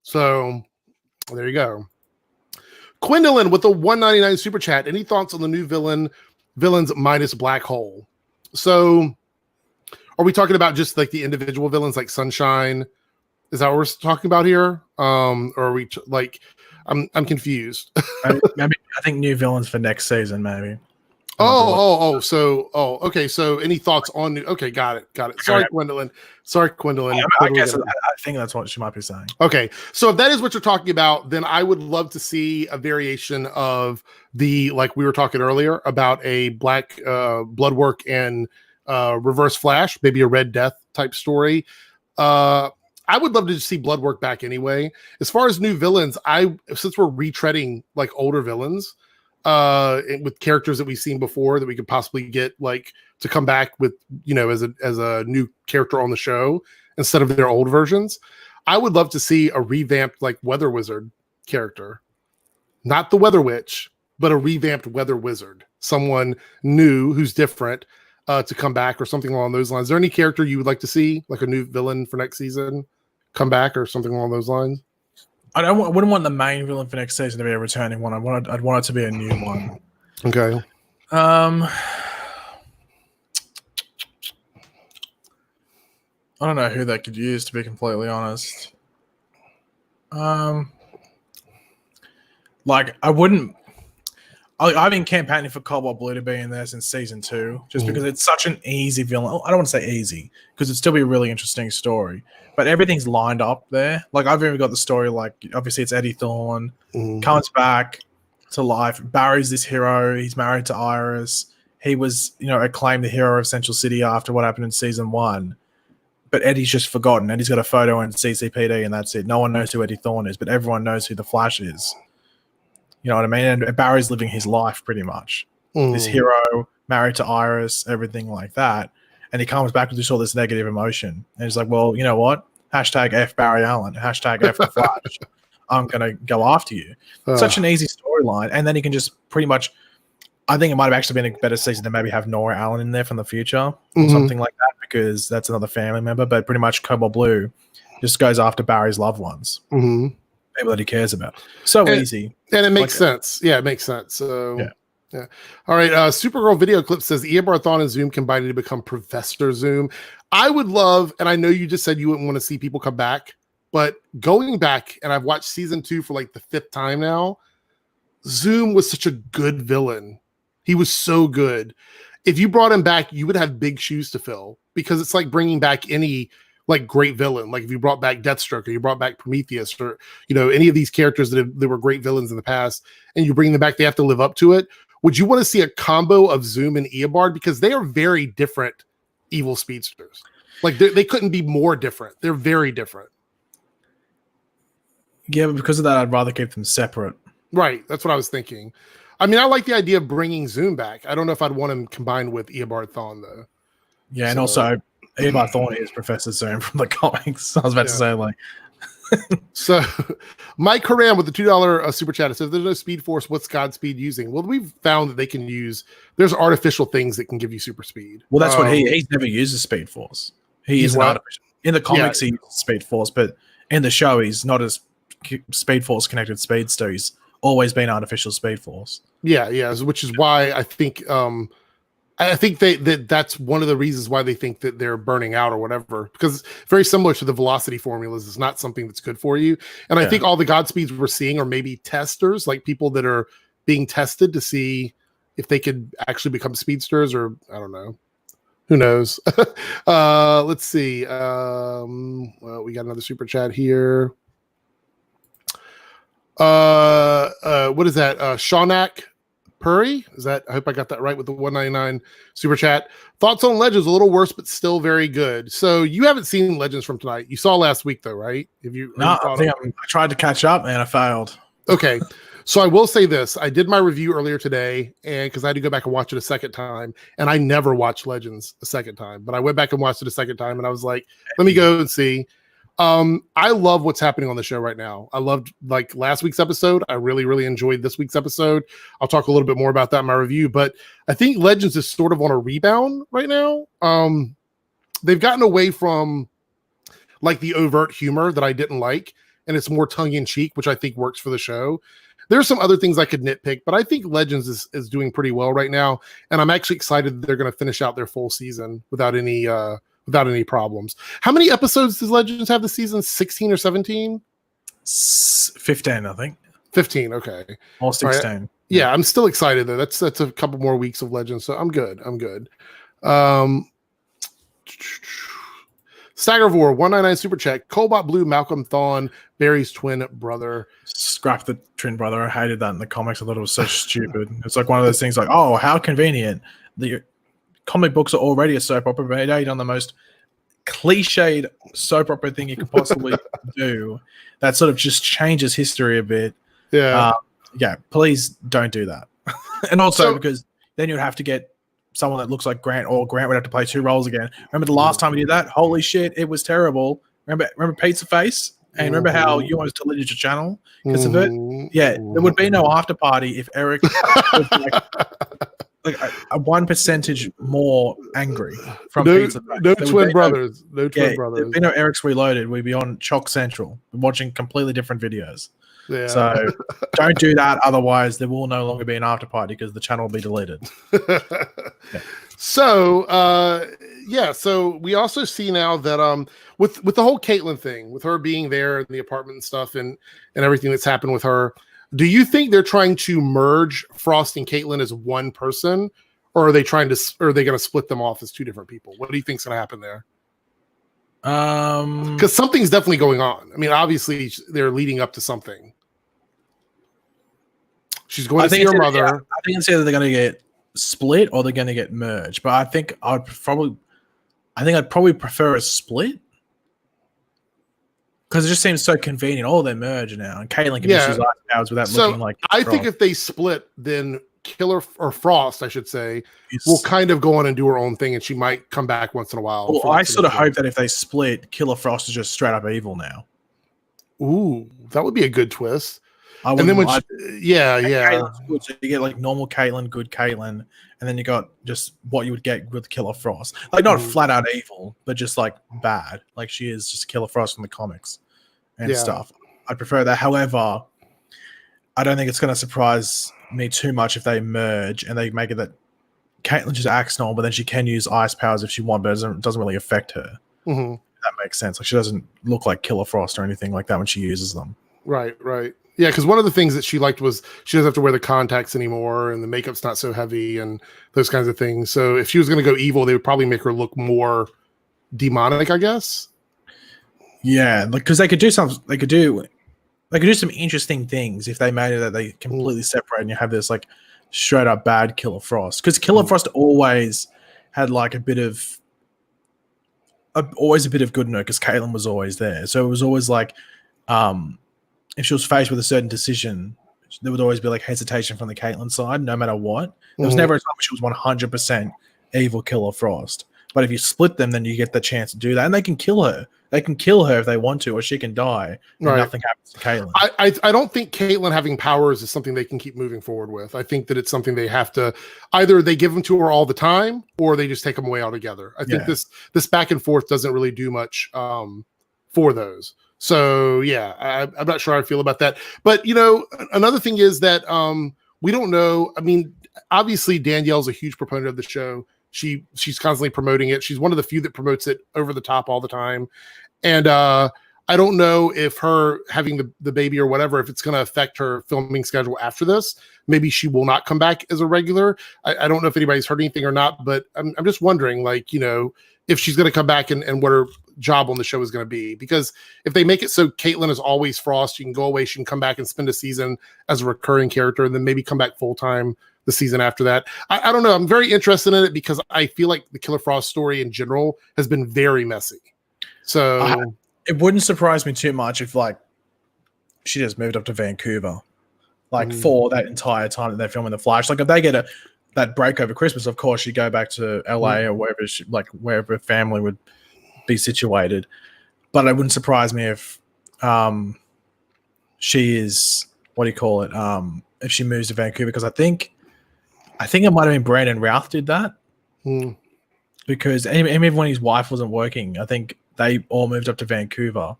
So there you go. Quindolin with the $1.99 super chat. Any thoughts on the new villains minus Black Hole? So are we talking about just like the individual villains like Sunshine? Is that what we're talking about here? Or are we I'm confused. Maybe I think new villains for next season, maybe. Okay. So any thoughts on new? Okay, got it. Sorry, Gwendolyn. I guess I think that's what she might be saying. Okay, so if that is what you're talking about, then I would love to see a variation of the, like we were talking earlier about a Black Bloodwork and Reverse Flash, maybe a Red Death type story. I would love to just see Bloodwork back anyway. As far as new villains, since we're retreading like older villains, with characters that we've seen before that we could possibly get like to come back with, as a new character on the show instead of their old versions. I would love to see a revamped like Weather Wizard character, not the Weather Witch, but a revamped Weather Wizard, someone new who's different to come back or something along those lines. Is there any character you would like to see, like a new villain for next season, come back or something along those lines? I wouldn't want the main villain for next season to be a returning one. I'd want it to be a new one. Okay. I don't know who they could use, to be completely honest. Like, I've been campaigning for Cobalt Blue to be in there since season 2, just because it's such an easy villain. I don't want to say easy, because it'd still be a really interesting story. But everything's lined up there. Like, I've even got the story, like, obviously it's Eddie Thorne, comes back to life. Barry's this hero. He's married to Iris. He was, acclaimed the hero of Central City after what happened in season 1. But Eddie's just forgotten. Eddie's got a photo in CCPD, and that's it. No one knows who Eddie Thorne is, but everyone knows who the Flash is. You know what I mean? And Barry's living his life pretty much. This hero, married to Iris, everything like that. And he comes back with all this negative emotion. And he's like, well, you know what? Hashtag F Barry Allen. Hashtag F the Flash. I'm going to go after you. Such an easy storyline. And then he can just pretty much, I think it might have actually been a better season to maybe have Nora Allen in there from the future or something like that, because that's another family member. But pretty much Cobalt Blue just goes after Barry's loved ones. People that he cares about. So easy. And it makes sense. Yeah, it makes sense. So, yeah. All right. Supergirl video clip says Eobard Thawne and Zoom combined to become Professor Zoom. I would love, and I know you just said you wouldn't want to see people come back, but going back, and I've watched season 2 for like the 5th time now, Zoom was such a good villain. He was so good. If you brought him back, you would have big shoes to fill, because it's like bringing back any like great villain. Like if you brought back Deathstroke, or you brought back Prometheus, or any of these characters that were great villains in the past, and you bring them back, they have to live up to it. Would you want to see a combo of Zoom and Eobard? Because they are very different evil speedsters. Like they couldn't be more different. They're very different. Yeah, but because of that, I'd rather keep them separate. Right. That's what I was thinking. I mean, I like the idea of bringing Zoom back. I don't know if I'd want him combined with Eobard Thawne, though. Yeah, and also Eobard Thawne is Professor Zoom from the comics. I was about to say, like. So, Mike Haran with the $2 super chat says, "There's no Speed Force. What's Godspeed using?" Well, we've found that they can use. There's artificial things that can give you super speed. Well, that's what he's never used a Speed Force. He's an artificial. In the comics, he uses Speed Force, but in the show, he's not as Speed Force connected speedster. He's always been artificial Speed Force. Yeah, which is why I think that's one of the reasons why they think that they're burning out or whatever, because it's very similar to the velocity formulas. It's not something that's good for you. And I think all the Godspeeds we're seeing are maybe testers, like people that are being tested to see if they could actually become speedsters, or I don't know. Who knows? Let's see. Well, we got another super chat here. What is that? Shaunak Puri? Is that? I hope I got that right with the 199 super chat. Thoughts on Legends? A little worse, but still very good. So you haven't seen Legends from tonight. You saw last week, though, right? I tried to catch up and I failed. Okay. So I will say this. I did my review earlier today, and because I had to go back and watch it a second time, and I never watched Legends a second time, but I went back and watched it a second time, and I was like, let me go and see. I love what's happening on the show right now. I loved like last week's episode. I really, really enjoyed this week's episode. I'll talk a little bit more about that in my review, but I think Legends is sort of on a rebound right now. They've gotten away from like the overt humor that I didn't like, and it's more tongue in cheek, which I think works for the show. There's some other things I could nitpick, but I think Legends is doing pretty well right now, and I'm actually excited that they're going to finish out their full season without any problems. How many episodes does Legends have this season? 16 or 17? 15, I think. 15, okay. Or 16. Right. Yeah, I'm still excited though. That's a couple more weeks of Legends, so I'm good. Staggervore, 199 super chat. Cobalt Blue, Malcolm Thawne, Barry's twin brother. Scrap the twin brother. I hated that in the comics. I thought it was so stupid. It's like one of those things like, oh, how convenient. The comic books are already a soap opera, but they've done the most cliched soap opera thing you could possibly do. That sort of just changes history a bit. Yeah. Please don't do that. And also because then you'd have to get someone that looks like Grant, or Grant would have to play 2 roles again. Remember the last time we did that? Holy shit, it was terrible. Remember Pizza Face? And remember how you almost deleted your channel because of it? Yeah, there would be no after party if Eric was like a 1% more angry from Pizza Face. No twin brothers. No twin brothers. There'd be no Eric's Reloaded. We'd be on Chalk Central watching completely different videos. Yeah. So don't do that. Otherwise, there will no longer be an after party because the channel will be deleted. So we also see now that with the whole Caitlyn thing, with her being there in the apartment and stuff, and everything that's happened with her, Do you think they're trying to merge Frost and Caitlyn as one person, or are they going to split them off as two different people? What do you think's going to happen there? Because something's definitely going on. I mean, obviously they're leading up to something. She's going to see her mother. I think it's either they're going to get split or they're going to get merged. But I think I'd probably prefer a split. Because it just seems so convenient. Oh, they merge now, and Caitlyn can just use ice powers without looking like. I think if they split, then Killer or Frost, I should say, will kind of go on and do her own thing, and she might come back once in a while. Well, I sort of hope that if they split, Killer Frost is just straight up evil now. Ooh, that would be a good twist. And then when Caitlyn's good, so you get like normal Caitlyn, good Caitlyn, and then you got just what you would get with Killer Frost, like not flat out evil, but just like bad, like she is just Killer Frost from the comics and stuff. I prefer that. However, I don't think it's going to surprise me too much if they merge and they make it that Caitlyn just acts normal, but then she can use ice powers if she wants, but it doesn't really affect her. Mm-hmm. That makes sense. Like she doesn't look like Killer Frost or anything like that when she uses them. Right. Yeah, because one of the things that she liked was she doesn't have to wear the contacts anymore, and the makeup's not so heavy, and those kinds of things. So if she was going to go evil, they would probably make her look more demonic, I guess. Yeah, because they could do something. They could do some interesting things if they made it that they completely separate, and you have this like straight up bad Killer Frost. Because Killer Frost always had like a bit of good in her, because Caitlyn was always there. So it was always like, if she was faced with a certain decision, there would always be like hesitation from the Caitlyn side, no matter what. There was never a time where she was 100% evil Killer Frost. But if you split them, then you get the chance to do that, and they can kill her. They can kill her if they want to, or she can die, and nothing happens to Caitlyn. I don't think Caitlyn having powers is something they can keep moving forward with. I think that it's something they have to either they give them to her all the time, or they just take them away altogether. I think this back and forth doesn't really do much for those. So yeah, I'm not sure how I feel about that. But another thing is that we don't know. I mean, obviously Danielle's a huge proponent of the show. She's constantly promoting it. She's one of the few that promotes it over the top all the time. And I don't know if her having the baby or whatever, if it's going to affect her filming schedule after this. Maybe she will not come back as a regular. I don't know if anybody's heard anything or not, but I'm just wondering, like, if she's going to come back and what her job on the show is going to be. Because if they make it so Caitlyn is always Frost, she can go away, she can come back and spend a season as a recurring character, and then maybe come back full-time the season after that. I don't know. I'm very interested in it because I feel like the Killer Frost story in general has been very messy. So it wouldn't surprise me too much if like she just moved up to Vancouver, like for that entire time that they're filming The Flash. Like if they get that break over Christmas, of course she'd go back to LA or wherever wherever family would be situated. But it wouldn't surprise me if she is if she moves to Vancouver, because I think it might have been Brandon Routh did that. Because even when his wife wasn't working, I think they all moved up to Vancouver,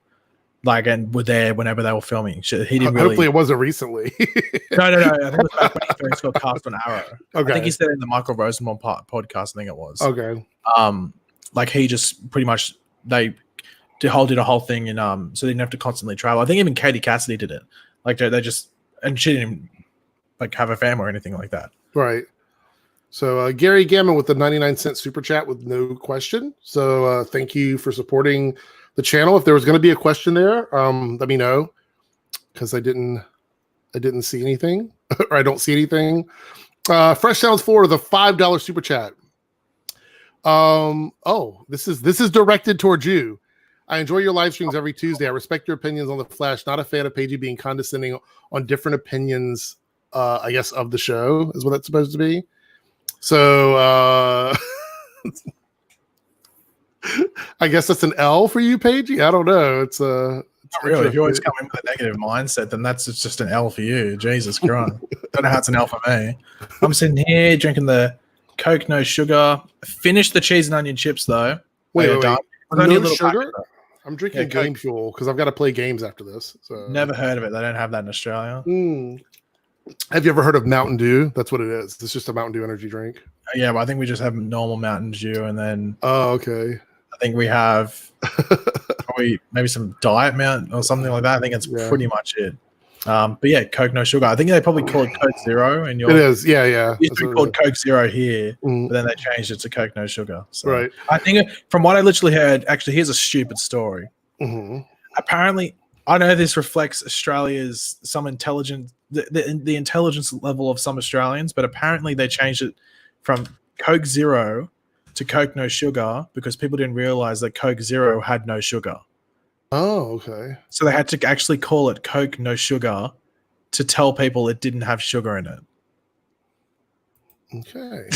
and were there whenever they were filming. He didn't really. Hopefully, it wasn't recently. No. I think it was back when he first got cast on Arrow. Okay. I think he said in the Michael Rosenbaum podcast. I think it was. Okay. He just pretty much did a whole thing, and so they didn't have to constantly travel. I think even Katie Cassidy did it. Like they just, and she didn't have a family or anything like that. Right. So Gary Gammon with the 99-cent super chat with no question. So thank you for supporting the channel. If there was going to be a question there, let me know, because I didn't see anything or I don't see anything. Fresh Sounds Florida, the $5 super chat. This is directed towards you. I enjoy your live streams every Tuesday. I respect your opinions on The Flash. Not a fan of Pagey being condescending on different opinions, I guess, of the show is what that's supposed to be. So I guess that's an L for you, Pagey. I don't know. It's not really. If you always come in with a negative mindset, then it's just an L for you. Jesus Christ. Don't know how it's an L for me. I'm sitting here drinking the Coke, no sugar. Finished the cheese and onion chips though. Wait. No sugar? I'm drinking Game Fuel because I've got to play games after this. So never heard of it. They don't have that in Australia. Have you ever heard of Mountain Dew? That's what it is. It's just a Mountain Dew energy drink. Yeah, but I think we just have normal Mountain Dew, and then okay. I think we have probably maybe some Diet Mountain or something like that. I think it's pretty much it. But yeah, Coke no sugar. I think they probably call it Coke Zero, and It is, yeah. It used to be called Coke Zero here, but then they changed it to Coke no sugar. So right. I think from what I literally heard, actually, here's a stupid story. Apparently, I know this reflects Australia's some intelligence, the intelligence level of some Australians, but apparently they changed it from Coke Zero to Coke no sugar because people didn't realize that Coke Zero had no sugar. Oh, okay. So they had to actually call it Coke no sugar to tell people it didn't have sugar in it. Okay.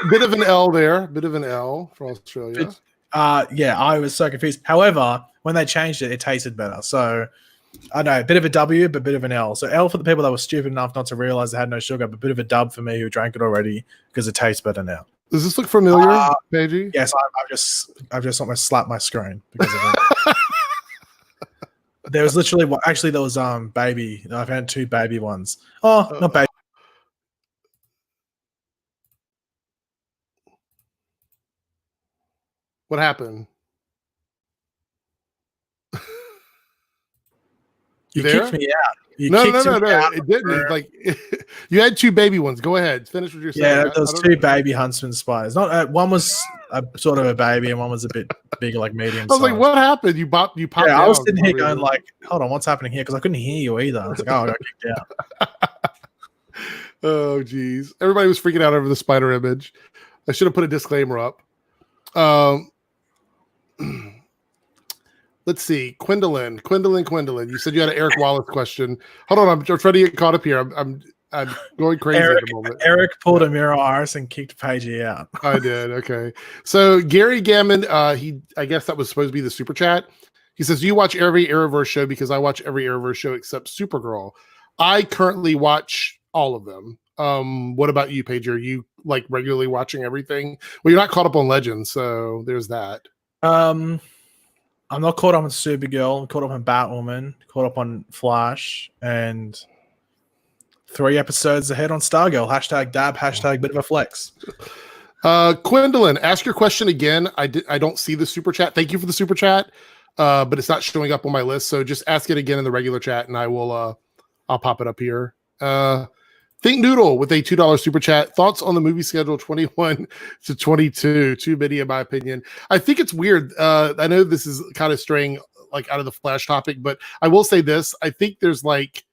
bit of an L there. Bit of an L for Australia. Yeah, I was so confused. However, when they changed it, it tasted better. So I know, a bit of a W, but a bit of an L. So L for the people that were stupid enough not to realize they had no sugar, but a bit of a dub for me who drank it already because it tastes better now. Does this look familiar, Pagey? Yes, I've just almost slapped my screen because of it. There was literally there was baby. I've had 2 baby ones. Oh, not baby. What happened? You kicked me out. No. It didn't. It's like you had 2 baby ones. Go ahead. Finish what you're saying. Yeah, there was 2 baby huntsman spiders. Not one was sort of a baby, and one was a bit bigger, like medium. I was like, "What happened? You popped." Yeah, down I was sitting here going like, "Hold on, what's happening here?" Because I couldn't hear you either. I was like, "Oh, I got kicked out." Oh, geez. Everybody was freaking out over the spider image. I should have put a disclaimer up. Let's see. Quindolin. You said you had an Eric Wallace question. Hold on. I'm trying to get caught up here. I'm going crazy at the moment. Eric pulled a mirror iris and kicked Pagey out. I did. Okay. So Gary Gammon, I guess that was supposed to be the super chat. He says, "You watch every Arrowverse show?" Because I watch every Arrowverse show except Supergirl. I currently watch all of them. What about you, Paige? Are you like regularly watching everything? Well, you're not caught up on Legends, so there's that. I'm not caught up on Supergirl. I'm caught up on Batwoman. Caught up on Flash, and 3 episodes ahead on Stargirl. #dab. #bit of a flex. Quindolin, ask your question again. I don't see the super chat. Thank you for the super chat, but it's not showing up on my list. So just ask it again in the regular chat, and I will. I'll pop it up here. Think Noodle with a $2 super chat. Thoughts on the movie schedule 21 to 22? Too many, in my opinion. I think it's weird. I know this is kind of straying like out of the Flash topic, but I will say this. I think there's like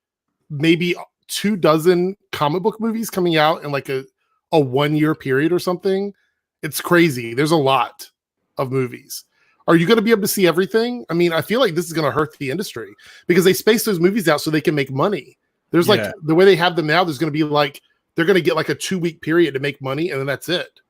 maybe 24 comic book movies coming out in like a 1-year period or something. It's crazy. There's a lot of movies. Are you going to be able to see everything? I mean, I feel like this is going to hurt the industry because they space those movies out so they can make money. There's like the way they have them now, there's going to be like, they're going to get like a 2-week period to make money and then that's it.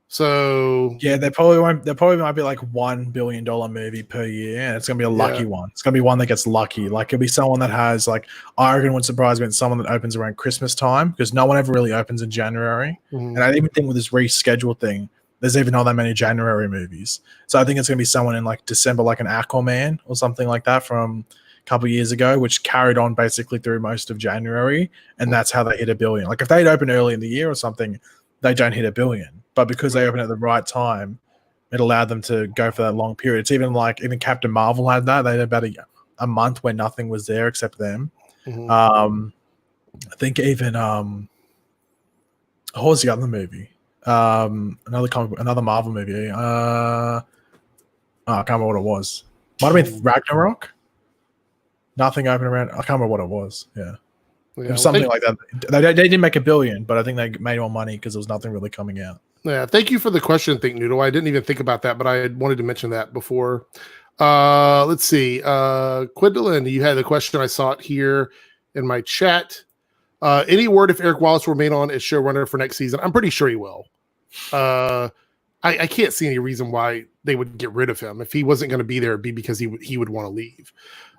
So yeah, they probably might be like $1 billion movie per year, and it's gonna be a lucky one. It's gonna be one that gets lucky. Like it'll be someone that has like, I reckon would surprise me, it's someone that opens around Christmas time because no one ever really opens in January. And I even think with this reschedule thing, there's even not that many January movies. So I think it's gonna be someone in like December, like an Aquaman or something like that from a couple of years ago, which carried on basically through most of January, and that's how they hit $1 billion. Like if they'd opened early in the year or something, they don't hit $1 billion. But because they open at the right time, it allowed them to go for that long period. It's even like even Captain Marvel had that. They had about a month where nothing was there except them. I think even what was the other movie? Another Marvel movie. I can't remember what it was. Might have been Ragnarok. Nothing open around. I can't remember what it was. Yeah. It was something like that. They didn't make $1 billion, but I think they made more money because there was nothing really coming out. Yeah, thank you for the question, Think Noodle. I didn't even think about that, but I had wanted to mention that before. Let's see. Quindolin, you had the question. I saw it here in my chat. Any word if Eric Wallace were made on as showrunner for next season? I'm pretty sure he will. I can't see any reason why they would get rid of him. If he wasn't going to be there, it'd be because he would want to leave.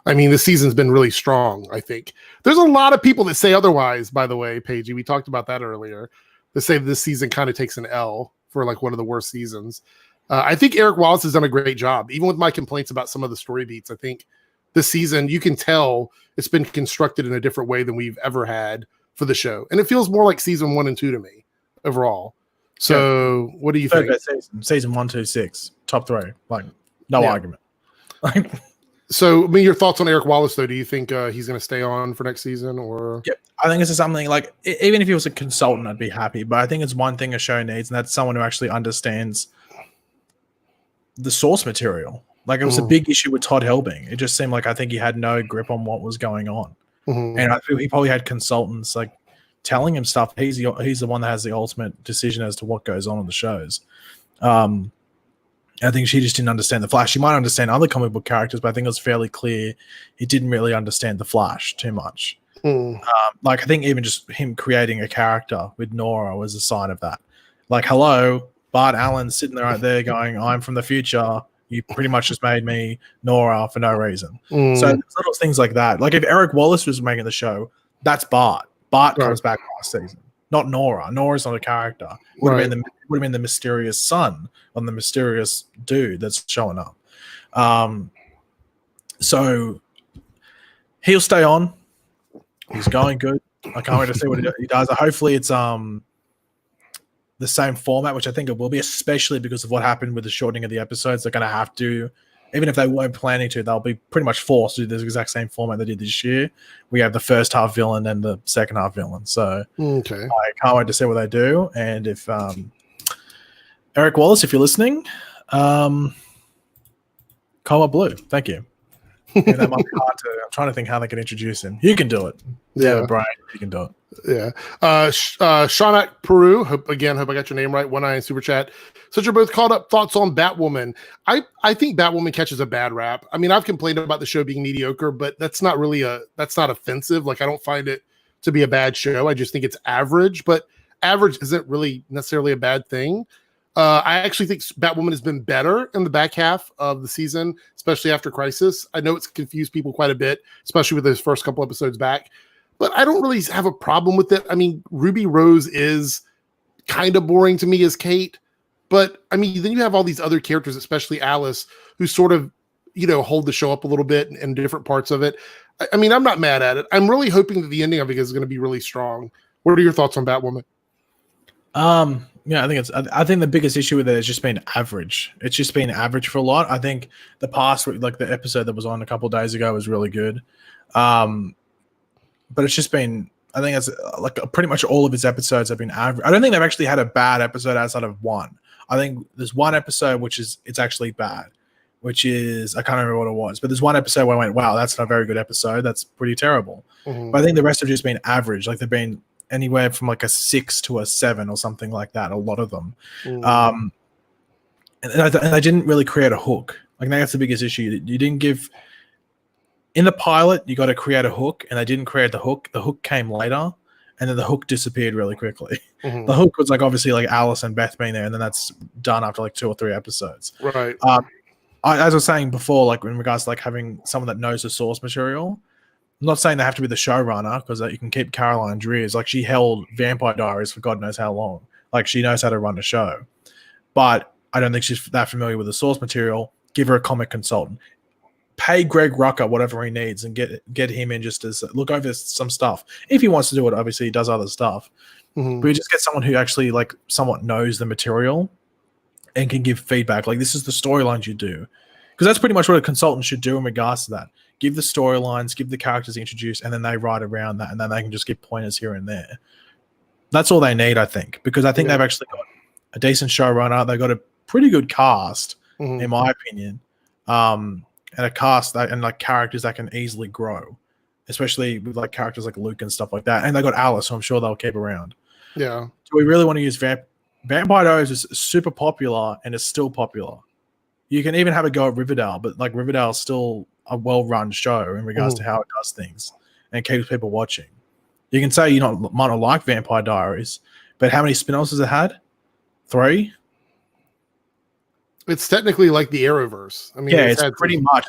I mean, the season's been really strong, I think. There's a lot of people that say otherwise, by the way, Pagey. We talked about that earlier. They say this season kind of takes an L for like one of the worst seasons. I think Eric Wallace has done a great job. Even with my complaints about some of the story beats, I think this season, you can tell it's been constructed in a different way than we've ever had for the show. And it feels more like season 1 and 2 to me overall. So what do you think? Season 1, 2, 6, top 3. Like, no argument. So, I mean, your thoughts on Eric Wallace, though? Do you think he's going to stay on for next season, or? Yep. I think this is something like, even if he was a consultant, I'd be happy. But I think it's one thing a show needs, and that's someone who actually understands the source material. Like, it was a big issue with Todd Helbing. It just seemed like I think he had no grip on what was going on, and I think he probably had consultants like telling him stuff. He's the one that has the ultimate decision as to what goes on in the shows. I think she just didn't understand the Flash. She might understand other comic book characters, but I think it was fairly clear he didn't really understand the Flash too much. Like, I think even just him creating a character with Nora was a sign of that. Like, hello, Bart Allen sitting there right there going, I'm from the future. You pretty much just made me Nora for no reason. So little things like that. Like, if Eric Wallace was making the show, that's Bart. Bart comes back last season, not Nora. Nora's not a character. It would have been the mysterious son on the mysterious dude that's showing up. So he'll stay on. He's going good. I can't wait to see what he does. Hopefully it's the same format, which I think it will be, especially because of what happened with the shortening of the episodes. They're going to have to, even if they weren't planning to, they'll be pretty much forced to do the exact same format they did this year. We have the first half villain and the second half villain. So I can't wait to see what they do. And if Eric Wallace, if you're listening, Coma Blue, thank you. Yeah, that might be hard to. I'm trying to think how they can introduce him. You can do it. Yeah, Brian, you can do it. Yeah. Shaunak Peru, hope I got your name right. 1-9 super chat. So you're both caught up. Thoughts on Batwoman? I think Batwoman catches a bad rap. I mean, I've complained about the show being mediocre, but that's not offensive. Like, I don't find it to be a bad show. I just think it's average, but average isn't really necessarily a bad thing. I actually think Batwoman has been better in the back half of the season, especially after Crisis. I know it's confused people quite a bit, especially with those first couple episodes back, but I don't really have a problem with it. I mean, Ruby Rose is kind of boring to me as Kate, but I mean, then you have all these other characters, especially Alice, who sort of, hold the show up a little bit in different parts of it. I mean, I'm not mad at it. I'm really hoping that the ending of it is going to be really strong. What are your thoughts on Batwoman? Yeah, I think the biggest issue with it has just been average. It's just been average for a lot. I think the past, like the episode that was on a couple of days ago, was really good. But it's just been, I think it's like pretty much all of its episodes have been average. I don't think they've actually had a bad episode outside of one. I think there's one episode it's actually bad, which is, I can't remember what it was, but there's one episode where I went, wow, that's not a very good episode. That's pretty terrible. But I think the rest have just been average. Like, they've been anywhere from like a 6 to a 7 or something like that, a lot of them. And I didn't really create a hook. Like, that's the biggest issue. You didn't give, in the pilot, you got to create a hook, and they didn't create the hook. The hook came later, and then the hook disappeared really quickly. The hook was like, obviously, like Alice and Beth being there, and then that's done after like 2 or 3 episodes. Right. As I was saying before, like in regards to like having someone that knows the source material, I'm not saying they have to be the showrunner, because you can keep Caroline Dreers. Like, she held Vampire Diaries for God knows how long. Like, she knows how to run a show. But I don't think she's that familiar with the source material. Give her a comic consultant. Pay Greg Rucker whatever he needs and get him in just to look over some stuff. If he wants to do it, obviously he does other stuff. But you just get someone who actually like somewhat knows the material and can give feedback. Like, this is the storylines you do. Because that's pretty much what a consultant should do in regards to that. Give the storylines, give the characters introduced, and then they write around that, and then they can just give pointers here and there. That's all they need, I think, because I think they've actually got a decent showrunner. They've got a pretty good cast, in my opinion, and a cast and like characters that can easily grow, especially with like characters like Luke and stuff like that. And they got Alice, so I'm sure they'll keep around. Yeah. Do we really want to use Vampire Diaries? Is super popular and is still popular. You can even have a go at Riverdale, but like Riverdale's still a well-run show in regards to how it does things and keeps people watching. You can say might not like Vampire Diaries, but how many spin-offs has it had? 3? It's technically like the Arrowverse. I mean, yeah, it's pretty much.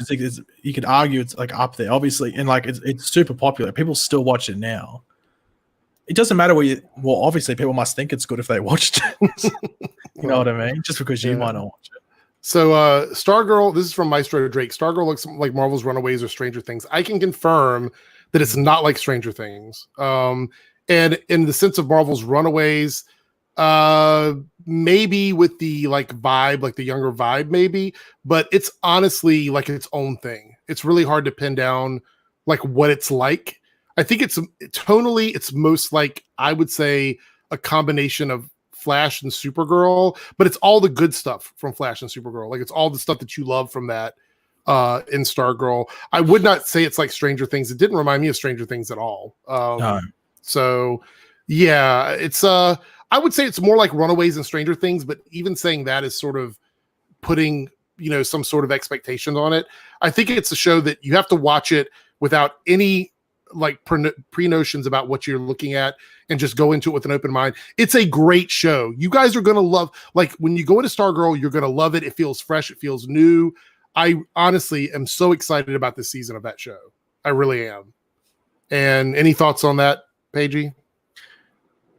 You could argue it's like up there, obviously, and like it's super popular. People still watch it now. It doesn't matter well, obviously, people must think it's good if they watched it. You know what I mean? Just because you might not watch it. So Stargirl, this is from Maestro Drake. Stargirl looks like Marvel's Runaways or Stranger Things. I can confirm that it's not like Stranger Things. And in the sense of Marvel's Runaways, maybe with the like vibe, like the younger vibe, maybe, but it's honestly like its own thing. it's really hard to pin down like what it's like. I think it's tonally, it's most like, I would say, a combination of Flash and Supergirl, but it's all the good stuff from Flash and Supergirl. Like it's all the stuff that you love from that in Stargirl. I would not say it's like Stranger Things. It didn't remind me of Stranger Things at all. No. So yeah, it's I would say it's more like Runaways and Stranger Things, but even saying that is sort of putting, you know, some sort of expectations on it. I think it's a show that you have to watch it without any like pre-notions about what you're looking at and just go into it with an open mind. It's a great show. You guys are going to love, like when you go into Stargirl, you're going to love it. It feels fresh. It feels new. I honestly am so excited about this season of that show. I really am. And any thoughts on that, Pagey?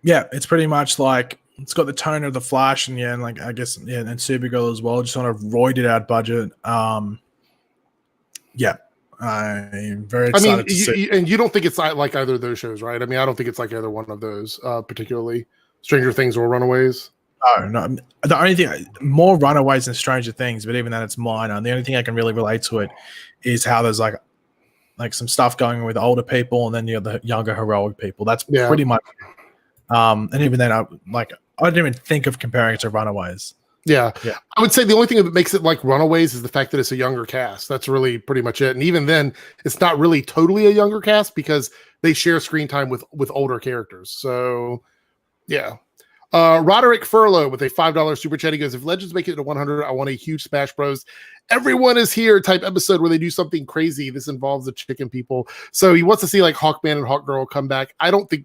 Yeah, it's pretty much like it's got the tone of the Flash and and like I guess and Supergirl as well. Just on a roided out budget. Yeah, I'm very excited to see. And you don't think it's like either of those shows, right? I mean, I don't think it's like either one of those, particularly Stranger Things or Runaways. No. The only thing, more Runaways than Stranger Things, but even then it's minor. And the only thing I can really relate to it is how there's like some stuff going with older people and then the younger heroic people. That's pretty much. And even then, I didn't even think of comparing it to Runaways. Yeah. I would say the only thing that makes it like Runaways is the fact that it's a younger cast. That's really pretty much it. And even then, it's not really totally a younger cast because they share screen time with older characters. So, yeah. Roderick Furlow with a $5 super chat. He goes, if Legends make it to 100, I want a huge Smash Bros. Everyone is here type episode where they do something crazy. This involves the chicken people. So he wants to see like Hawkman and Hawkgirl come back. I don't think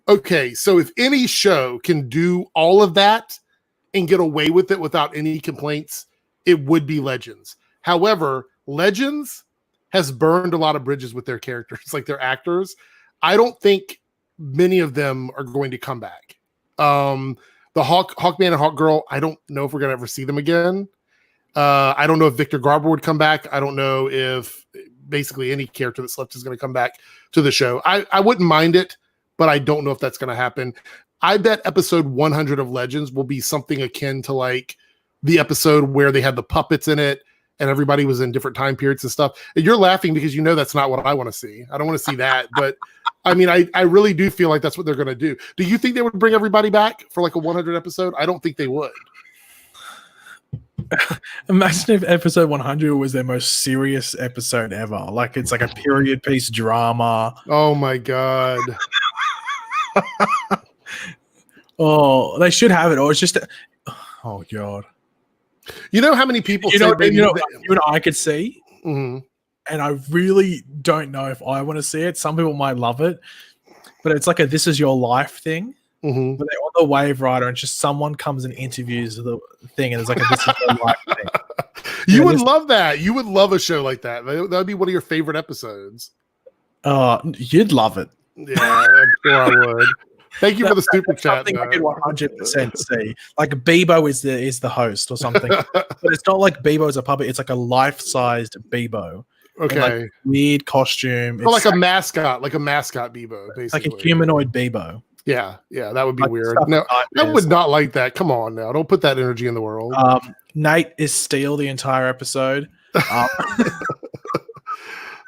okay, so if any show can do all of that and get away with it without any complaints, it would be Legends. However, Legends has burned a lot of bridges with their characters, like their actors. I don't think many of them are going to come back. The Hawkman and Hawkgirl, I don't know if we're going to ever see them again. I don't know if Victor Garber would come back. I don't know if basically any character that's left is going to come back to the show. I wouldn't mind it, but I don't know if that's going to happen. I bet episode 100 of Legends will be something akin to like the episode where they had the puppets in it and everybody was in different time periods and stuff. And you're laughing because you know that's not what I want to see. I don't want to see that, but I mean, I really do feel like that's what they're going to do. Do you think they would bring everybody back for like a 100 episode? I don't think they would. Imagine if episode 100 was their most serious episode ever. Like it's like a period piece drama. Oh my God. Oh, they should have it. Or it's just oh God. You know how many people you and I could see? Mm-hmm. And I really don't know if I want to see it. Some people might love it, but it's like a "this is your life" thing. Mm-hmm. But they're on the Wave Rider, and just someone comes and interviews the thing, and it's like a "this is your life" thing. You would love that. You would love a show like that. That would be one of your favorite episodes. You'd love it. Yeah, I'm sure I would. Thank you for the super chat. Something I could 100% see. Like Bebo is the host or something, but it's not like Bebo is a puppet. It's like a life-sized Bebo. Okay, like weird costume. Or like a mascot Bebo, basically. Like a humanoid Bebo. Yeah, that would be weird. No, I would not like that. Come on now, don't put that energy in the world. Nate is Steel the entire episode.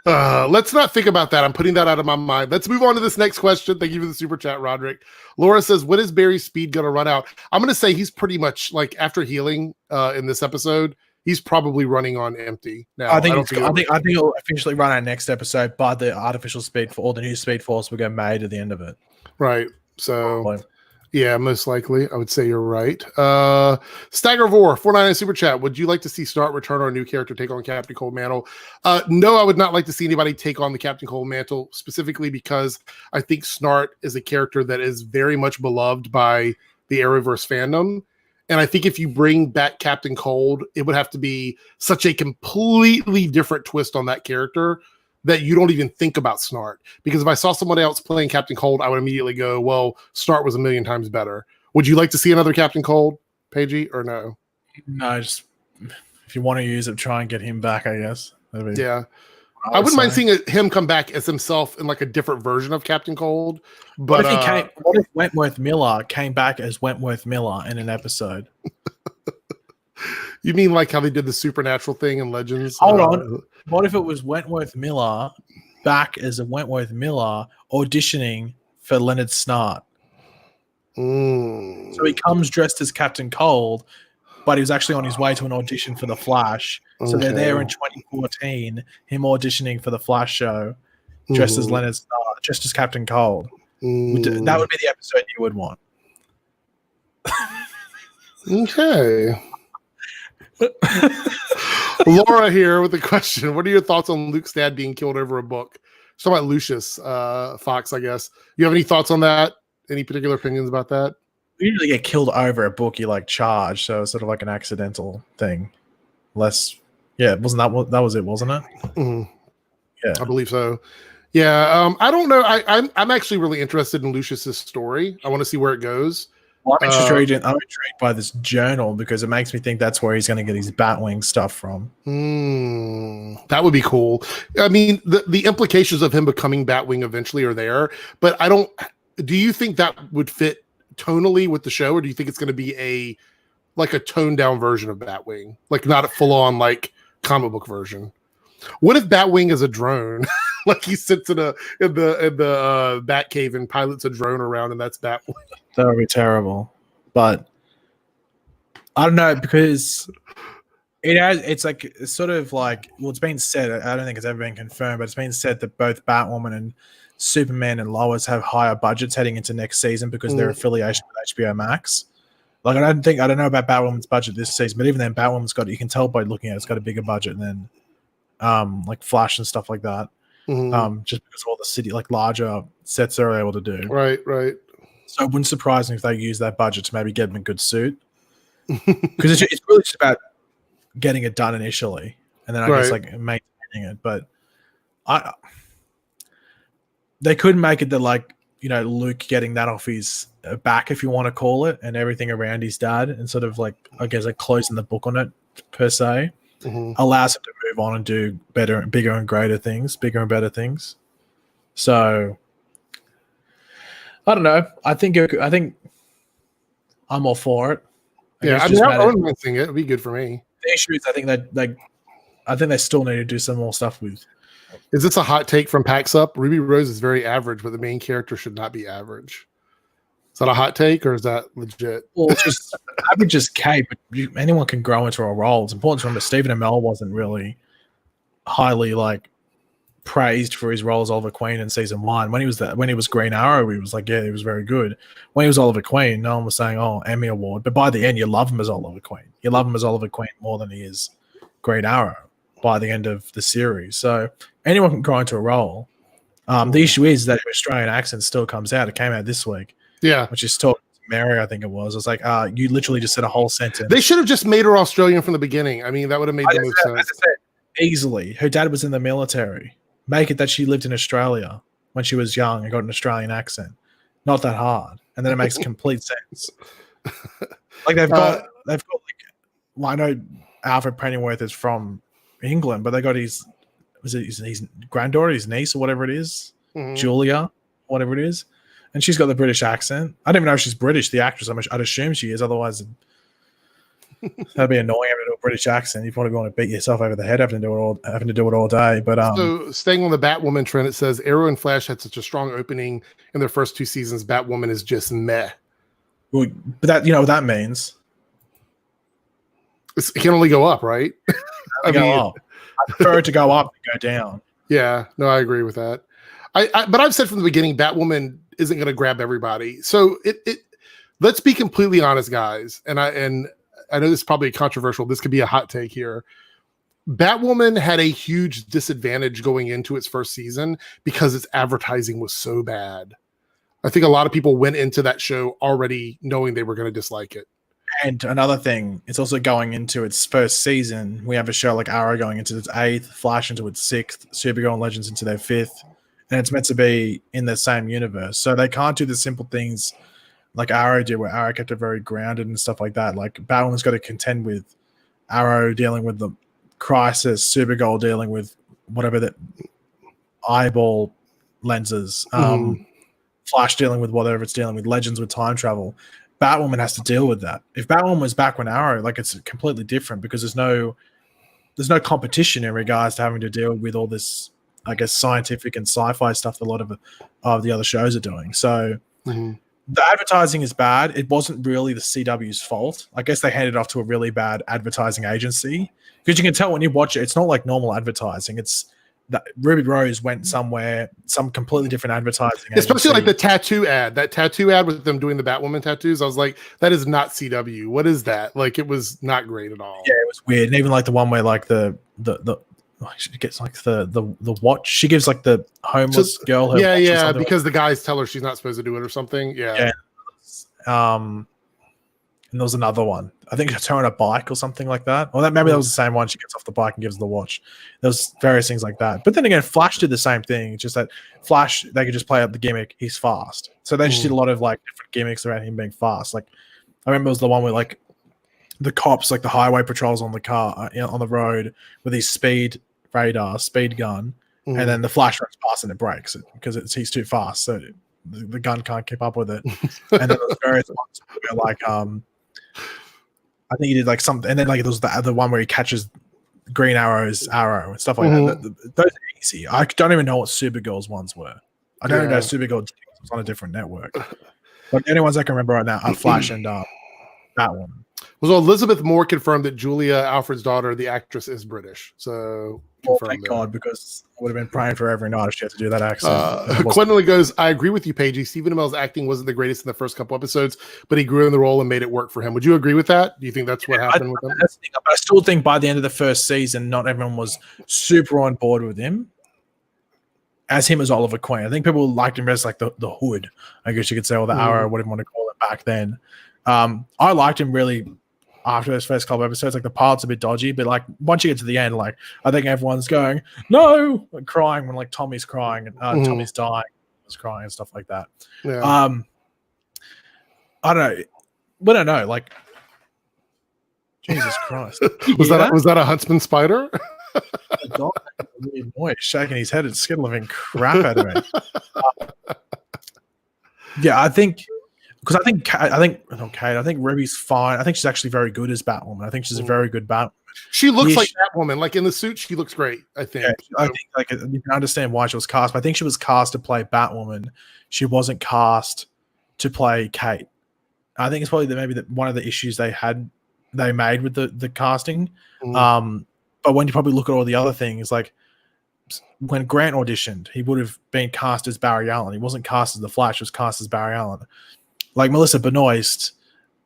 Let's not think about that. I'm putting that out of my mind. Let's move on to this next question. Thank you for the super chat, Roderick. Laura says, when is Barry's speed going to run out? I'm going to say he's pretty much like after healing in this episode, he's probably running on empty now. I think it'll officially run out next episode, but the artificial speed for all the new Speed Force will go made at the end of it. Right. So probably. Yeah, most likely. I would say you're right. Stagger Vor, 499 super chat. Would you like to see Start return or a new character take on Captain Cold Mantle? No, I would not like to see anybody take on the Captain Cold Mantle, specifically because I think Snart is a character that is very much beloved by the Arrowverse fandom. And I think if you bring back Captain Cold, it would have to be such a completely different twist on that character that you don't even think about Snart. Because if I saw someone else playing Captain Cold, I would immediately go, well, Snart was a million times better. Would you like to see another Captain Cold, Pagey, or no? No, just if you want to use it, try and get him back, I guess. Yeah. I wouldn't mind seeing him come back as himself in like a different version of Captain Cold. But what if Wentworth Miller came back as Wentworth Miller in an episode? You mean like how they did the supernatural thing in Legends? Hold on. What if it was Wentworth Miller back as a Wentworth Miller auditioning for Leonard Snart? So he comes dressed as Captain Cold, but he was actually on his way to an audition for The Flash. So they're there in 2014, him auditioning for The Flash show, dressed as Leonard Snart, just as Captain Cold. That would be the episode you would want. Okay. Laura here with a question. What are your thoughts on Luke's dad being killed over a book? Talking about Lucius Fox, I guess. You have any thoughts on that? Any particular opinions about that? You usually get killed over a book you like charge, so it's sort of like an accidental thing. Wasn't that was it, wasn't it? Mm-hmm. Yeah, I believe so. Yeah, I don't know. I'm actually really interested in Lucius's story. I want to see where it goes. Well, I'm intrigued by this journal because it makes me think that's where he's going to get his Batwing stuff from. That would be cool. I mean, the implications of him becoming Batwing eventually are there, but I don't. Do you think that would fit tonally with the show, or do you think it's going to be a toned down version of Batwing, like not a full on like comic book version? What if Batwing is a drone? Like he sits in the Bat Cave and pilots a drone around, and that's Batwing. That would be terrible, but I don't know because it's sort of like, well, it's been said. I don't think it's ever been confirmed, but it's been said that both Batwoman and Superman and Lois have higher budgets heading into next season because their affiliation with HBO Max. Like I don't know about Batwoman's budget this season, but even then, Batwoman's got, you can tell by looking at it, it's got a bigger budget than like Flash and stuff like that. Just because of all the city, like larger sets they're able to do. Right. So it wouldn't surprise me if they use that budget to maybe get them a good suit. Because it's really just about getting it done initially, and then I guess like maintaining it. But they could make it that, like, you know, Luke getting that off his back, if you want to call it, and everything around his dad, and sort of like, I guess, like closing the book on it per se, allows him to move on and do better, bigger and greater things, bigger and better things. So I don't know. I think I'm all for it. I wouldn't mind seeing it. It'd be good for me. The issue is, I think they still need to do some more stuff with. Is this a hot take from Packs Up? Ruby Rose is very average, but the main character should not be average. Is that a hot take, or is that legit? Well, it's just average is Kate, but anyone can grow into a role. It's important to remember Stephen Amell wasn't really highly like praised for his role as Oliver Queen in season 1. When he was Green Arrow, he was like, yeah, he was very good. When he was Oliver Queen, no one was saying, oh, Emmy Award. But by the end, you love him as Oliver Queen. You love him as Oliver Queen more than he is Green Arrow by the end of the series. So anyone can grow into a role. The issue is that Australian accent still comes out. It came out this week. Yeah. Which is talking to Mary, I think it was. I was like, you literally just said a whole sentence. They should have just made her Australian from the beginning. I mean, that would have made the most sense. Easily. Her dad was in the military. Make it that she lived in Australia when she was young and got an Australian accent. Not that hard. And then it makes complete sense. Like they've got like, well, I know Alfred Pennyworth is from England, but they got his granddaughter, his niece, or whatever it is, Julia, whatever it is, and she's got the British accent. I don't even know if she's British, the actress. I'd assume she is. Otherwise, that'd be annoying having to do a British accent. You probably want to beat yourself over the head having to do it all day. But so staying on the Batwoman trend, it says Arrow and Flash had such a strong opening in their first 2 seasons. Batwoman is just meh. Well, but that, you know what that means. It can only go up, right? I prefer it to go up and go down. Yeah, no, I agree with that. But I've said from the beginning, Batwoman isn't going to grab everybody. So let's be completely honest, guys. And I know this is probably controversial. This could be a hot take here. Batwoman had a huge disadvantage going into its first season because its advertising was so bad. I think a lot of people went into that show already knowing they were going to dislike it. And another thing, it's also going into its first season. We have a show like Arrow going into its 8th, Flash into its 6th, Supergirl and Legends into their 5th, and it's meant to be in the same universe. So they can't do the simple things like Arrow did, where Arrow kept it very grounded and stuff like that. Like Batwoman's got to contend with Arrow dealing with the crisis, Supergirl dealing with whatever the eyeball lenses, Flash dealing with whatever it's dealing with, Legends with time travel. Batwoman has to deal with that. If Batwoman was back when Arrow, like it's completely different because there's no competition in regards to having to deal with all this, I guess, scientific and sci-fi stuff that a lot of the other shows are doing. So the advertising is bad. It wasn't really the CW's fault. I guess they handed it off to a really bad advertising agency because you can tell when you watch it, it's not like normal advertising. It's that Ruby Rose went somewhere, some completely different advertising. Especially like the tattoo ad, that tattoo ad with them doing the Batwoman tattoos. I was like, that is not CW. What is that? Like, it was not great at all. Yeah, it was weird. And even like the one where like the she gets like the watch. She gives like the homeless girl her yeah, because the guys tell her she's not supposed to do it or something. Yeah. And there was another one. I think it's her on a bike or something like that. Or maybe that was the same one. She gets off the bike and gives the watch. There's various things like that. But then again, Flash did the same thing. It's just that Flash, they could just play out the gimmick. He's fast. So they just did a lot of like different gimmicks around him being fast. Like I remember it was the one where like the cops, like the highway patrols on the car on the road with his speed radar, speed gun, and then the Flash runs past and it breaks because he's too fast. So the gun can't keep up with it. And then there's various ones where like I think he did like something, and then like there was the one where he catches Green Arrow's arrow and stuff like that. Those are easy. I don't even know what Supergirl's ones were. I don't know Supergirl was on a different network. But the only ones I can remember right now are Flash and Batwoman. So Elizabeth Moore confirmed that Julia Alfred's daughter, the actress, is British. So thank God, because I would have been praying for every night if she had to do that accent. Quentin goes, I agree with you, Pagey. Stephen Amell's acting wasn't the greatest in the first couple episodes, but he grew in the role and made it work for him. Would you agree with that? Do you think that's what happened with him? I still think by the end of the first season, not everyone was super on board with him. As him as Oliver Queen. I think people liked him as like the hood, I guess you could say, or the arrow, whatever you want to call it back then. I liked him really after those first couple of episodes. Like the pilot's a bit dodgy, but like once you get to the end, like I think everyone's going, no, like crying when like Tommy's crying and Tommy's dying, was crying and stuff like that. Yeah. I don't know. We don't know. Like, Jesus Christ. Was that a huntsman spider? Weird boy shaking his head and skittling crap out of me. Yeah, I think because I think Ruby's fine. I think she's actually very good as Batwoman. I think she's a very good Batwoman. She looks like Batwoman. Like in the suit, she looks great. I think. Yeah, I think like you can understand why she was cast. But I think she was cast to play Batwoman. She wasn't cast to play Kate. I think it's probably one of the issues they made with the casting. But when you probably look at all the other things, like when Grant auditioned, he would have been cast as Barry Allen. He wasn't cast as the Flash; he was cast as Barry Allen. Like Melissa Benoist,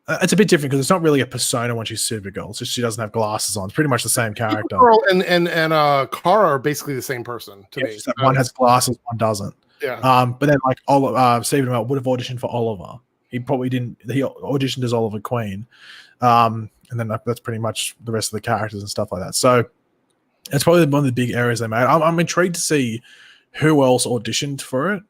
it's a bit different because it's not really a persona when she's Supergirl. So she doesn't have glasses on. It's pretty much the same character. Supergirl and Kara are basically the same person to me. One has glasses, one doesn't. Yeah. But then like Stephen Amell would have auditioned for Oliver. He probably didn't. He auditioned as Oliver Queen. And then that's pretty much the rest of the characters and stuff like that. So it's probably one of the big areas they made. I'm intrigued to see who else auditioned for it,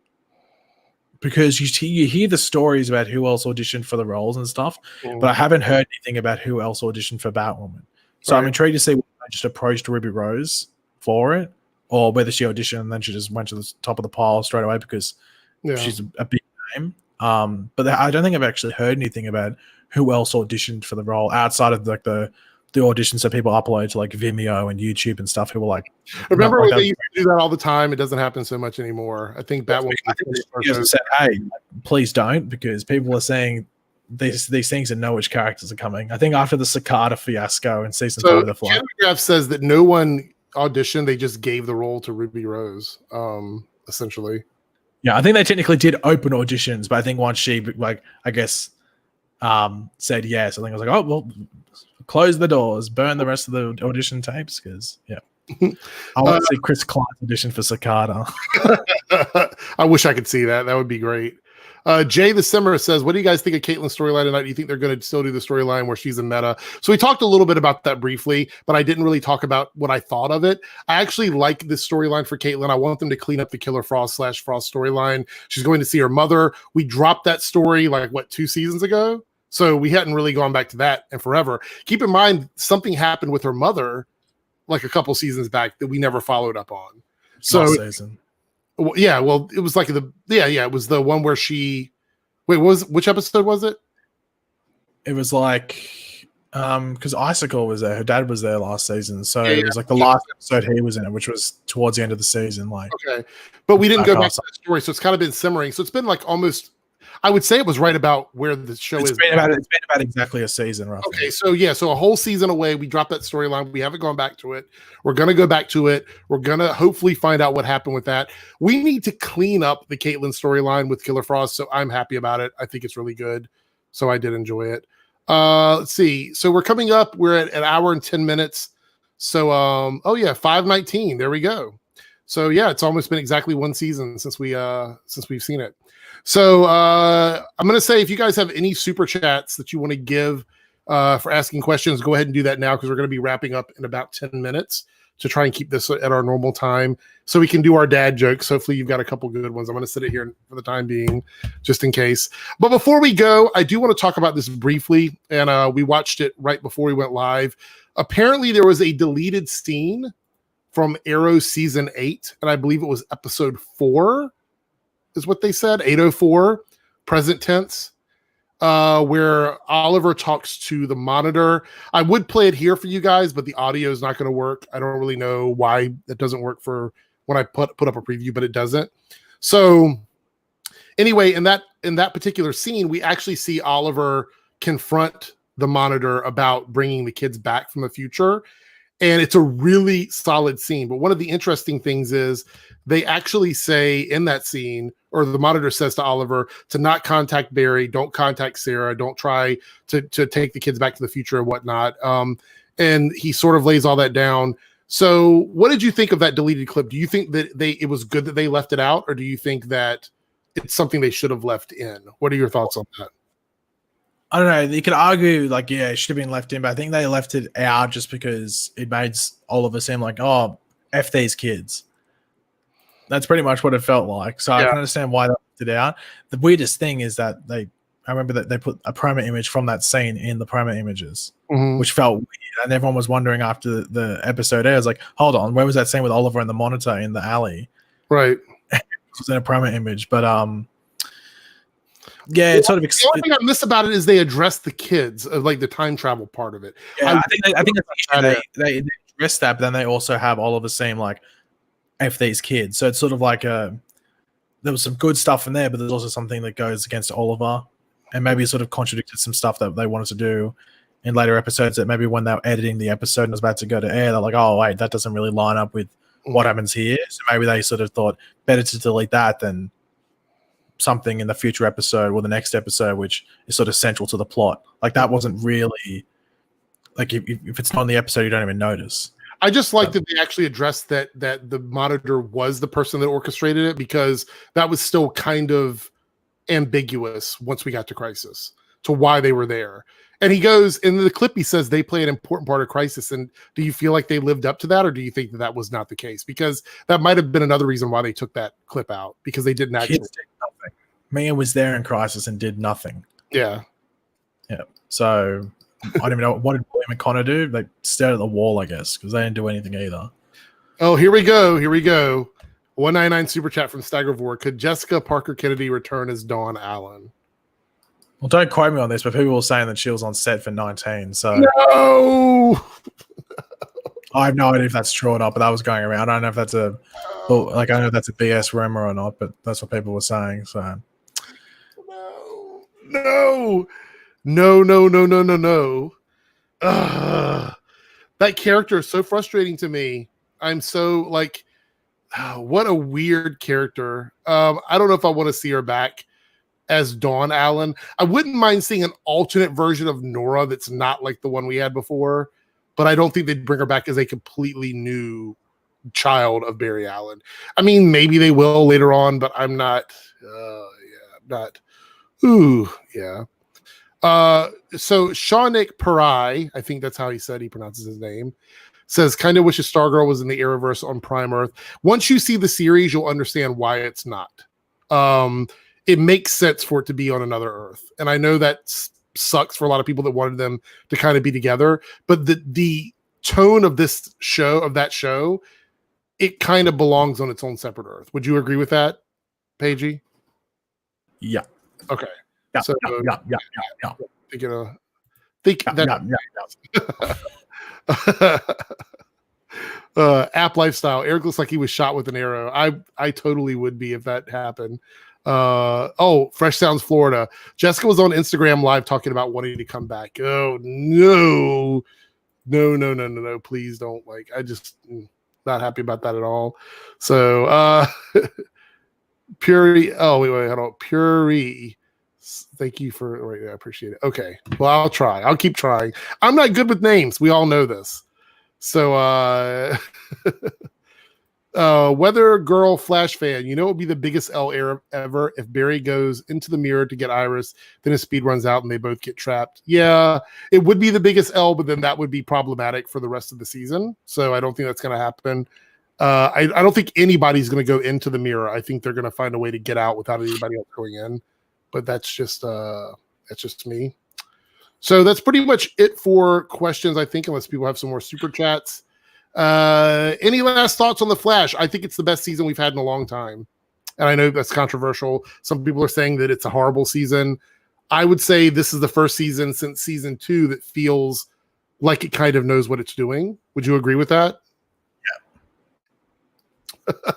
because you hear the stories about who else auditioned for the roles and stuff, but I haven't heard anything about who else auditioned for Batwoman. So I'm intrigued to see whether they just approached Ruby Rose for it, or whether she auditioned and then she just went to the top of the pile straight away because she's a big name. But I don't think I've actually heard anything about who else auditioned for the role outside of like the auditions that people upload to like Vimeo and YouTube and stuff. Who were like, remember when they used to do that all the time? It doesn't happen so much anymore. I think Batwoman said, "Hey, please don't," because people are saying these things and know which characters are coming. I think after the Cicada fiasco in season 5 of the Flash, Telegraph says that no one auditioned; they just gave the role to Ruby Rose, essentially. Yeah, I think they technically did open auditions, but I think once she, like, I guess, said yes, I think I was like, oh, well, close the doors, burn the rest of the audition tapes, because, I want to see Chris Klein's audition for Cicada. I wish I could see that. That would be great. Jay the Simmer says, what do you guys think of Caitlyn's storyline tonight? Do you think they're going to still do the storyline where she's a meta? So we talked a little bit about that briefly, but I didn't really talk about what I thought of it. I actually like this storyline for Caitlyn. I want them to clean up the Killer Frost / Frost storyline. She's going to see her mother. We dropped that story like 2 seasons ago. So we hadn't really gone back to that in forever. Keep in mind, something happened with her mother like a couple seasons back that we never followed up on. So season. Yeah, well, it was like it was the one where she which episode was it? it was like because Icicle was there, her dad was there last season, so Yeah, it was like the last episode he was in it, which was towards the end of the season. Like, okay, but we didn't go back off. to the story, so it's kind of been simmering. So it's been like almost, I would say it was right about where the show it's is. been about exactly a season, roughly. Okay, so yeah, so a whole season away, we dropped that storyline. We haven't gone back to it. We're gonna go back to it. We're gonna hopefully find out what happened with that. We need to clean up the Caitlyn storyline with Killer Frost, so I'm happy about it. I think it's really good, so I did enjoy it. Let's see. So we're coming up. We're at an hour and 10 minutes. So oh yeah, 5:19. There we go. So yeah, it's almost been exactly one season since we've seen it. So I'm gonna say if you guys have any super chats that you want to give for asking questions, go ahead and do that now, because we're gonna be wrapping up in about 10 minutes to try and keep this at our normal time so we can do our dad jokes. Hopefully you've got a couple good ones. I'm going to sit it here for the time being, just in case. But before we go, I do want to talk about this briefly. And we watched it right before we went live. Apparently there was a deleted scene from Arrow season 8. And I believe it was episode 4 is what they said. 804, present tense. Where Oliver talks to the monitor. I would play it here for you guys, but the audio is not going to work. I don't really know why it doesn't work for when I put up a preview, but it doesn't. So anyway, in that particular scene, we actually see Oliver confront the monitor about bringing the kids back from the future. And it's a really solid scene. But one of the interesting things is they actually say in that scene, or the monitor says to Oliver to not contact Barry, don't contact Sarah, don't try to take the kids back to the future and whatnot. And he sort of lays all that down. So what did you think of that deleted clip? Do you think that it was good that they left it out, or do you think that it's something they should have left in? What are your thoughts on that? I don't know. You could argue, like, yeah, it should have been left in, but I think they left it out just because it made Oliver seem like, oh, F these kids. That's pretty much what it felt like. So I can understand why they left it out. The weirdest thing is that I remember that they put a promo image from that scene in the promo images, which felt weird. And everyone was wondering after the episode airs, like, hold on, where was that scene with Oliver and the monitor in the alley? Right. It was in a promo image, but yeah, it's sort of. The only thing I miss about it is they addressed the kids, like the time travel part of it. Yeah, I think they address that, but then they also have Oliver saying like, "F these kids." So it's sort of like there was some good stuff in there, but there's also something that goes against Oliver, and maybe sort of contradicted some stuff that they wanted to do in later episodes. That maybe when they were editing the episode and was about to go to air, they're like, "Oh wait, that doesn't really line up with what happens here." So maybe they sort of thought better to delete that than something in the future episode or the next episode which is sort of central to the plot. Like that wasn't really like if it's not in the episode you don't even notice. I just like that they actually addressed that the monitor was the person that orchestrated it, because that was still kind of ambiguous once we got to Crisis to why they were there. And he goes in the clip, he says they play an important part of Crisis. And do you feel like they lived up to that, or do you think that that was not the case? Because that might have been another reason why they took that clip out, because they didn't actually. Kids did nothing. Mia was there in Crisis and did nothing. Yeah. Yeah. So I don't even know what did William and Connor do. They stared at the wall, I guess, because they didn't do anything either. Oh, here we go. 199 super chat from Staggervore. Could Jessica Parker Kennedy return as Dawn Allen? Well, don't quote me on this, but people were saying that she was on set for 19. So no, I have no idea if that's true or not, but that was going around. I don't know if that's I don't know if that's a BS rumor or not, but that's what people were saying. So no. That character is so frustrating to me. I'm so like, what a weird character. I don't know if I want to see her back as Dawn Allen. I wouldn't mind seeing an alternate version of Nora that's not like the one we had before, but I don't think they'd bring her back as a completely new child of Barry Allen. I mean, maybe they will later on, but I'm not. So Shawnick Parai, I think that's how he pronounces his name, says kind of wishes Stargirl was in the Arrowverse on Prime Earth. Once you see the series, you'll understand why it's not. It makes sense for it to be on another Earth. And I know that sucks for a lot of people that wanted them to kind of be together, but the tone of that show, it kind of belongs on its own separate Earth. Would you agree with that, Pagey? Yeah. Okay. Yeah. So Yeah. Thinking Think app lifestyle. Eric looks like he was shot with an arrow. I totally would be if that happened. Fresh Sounds Florida. Jessica was on Instagram live talking about wanting to come back. Oh no, please don't. Like, I just not happy about that at all. So Puri, hold on. Puri, thank you for I appreciate it. Okay, well, I'll try. I'll keep trying. I'm not good with names. We all know this. So Weather Girl Flash fan, it would be the biggest L ever if Barry goes into the mirror to get Iris, then his speed runs out and they both get trapped. Yeah, it would be the biggest L, but then that would be problematic for the rest of the season. So I don't think that's going to happen. I don't think anybody's going to go into the mirror. I think they're going to find a way to get out without anybody else going in. But that's just me. So that's pretty much it for questions, I think, unless people have some more super chats. Any last thoughts on The Flash? I think it's the best season we've had in a long time. And I know that's controversial. Some people are saying that it's a horrible season. I would say this is the first season since season 2 that feels like it kind of knows what it's doing. Would you agree with that? Yeah.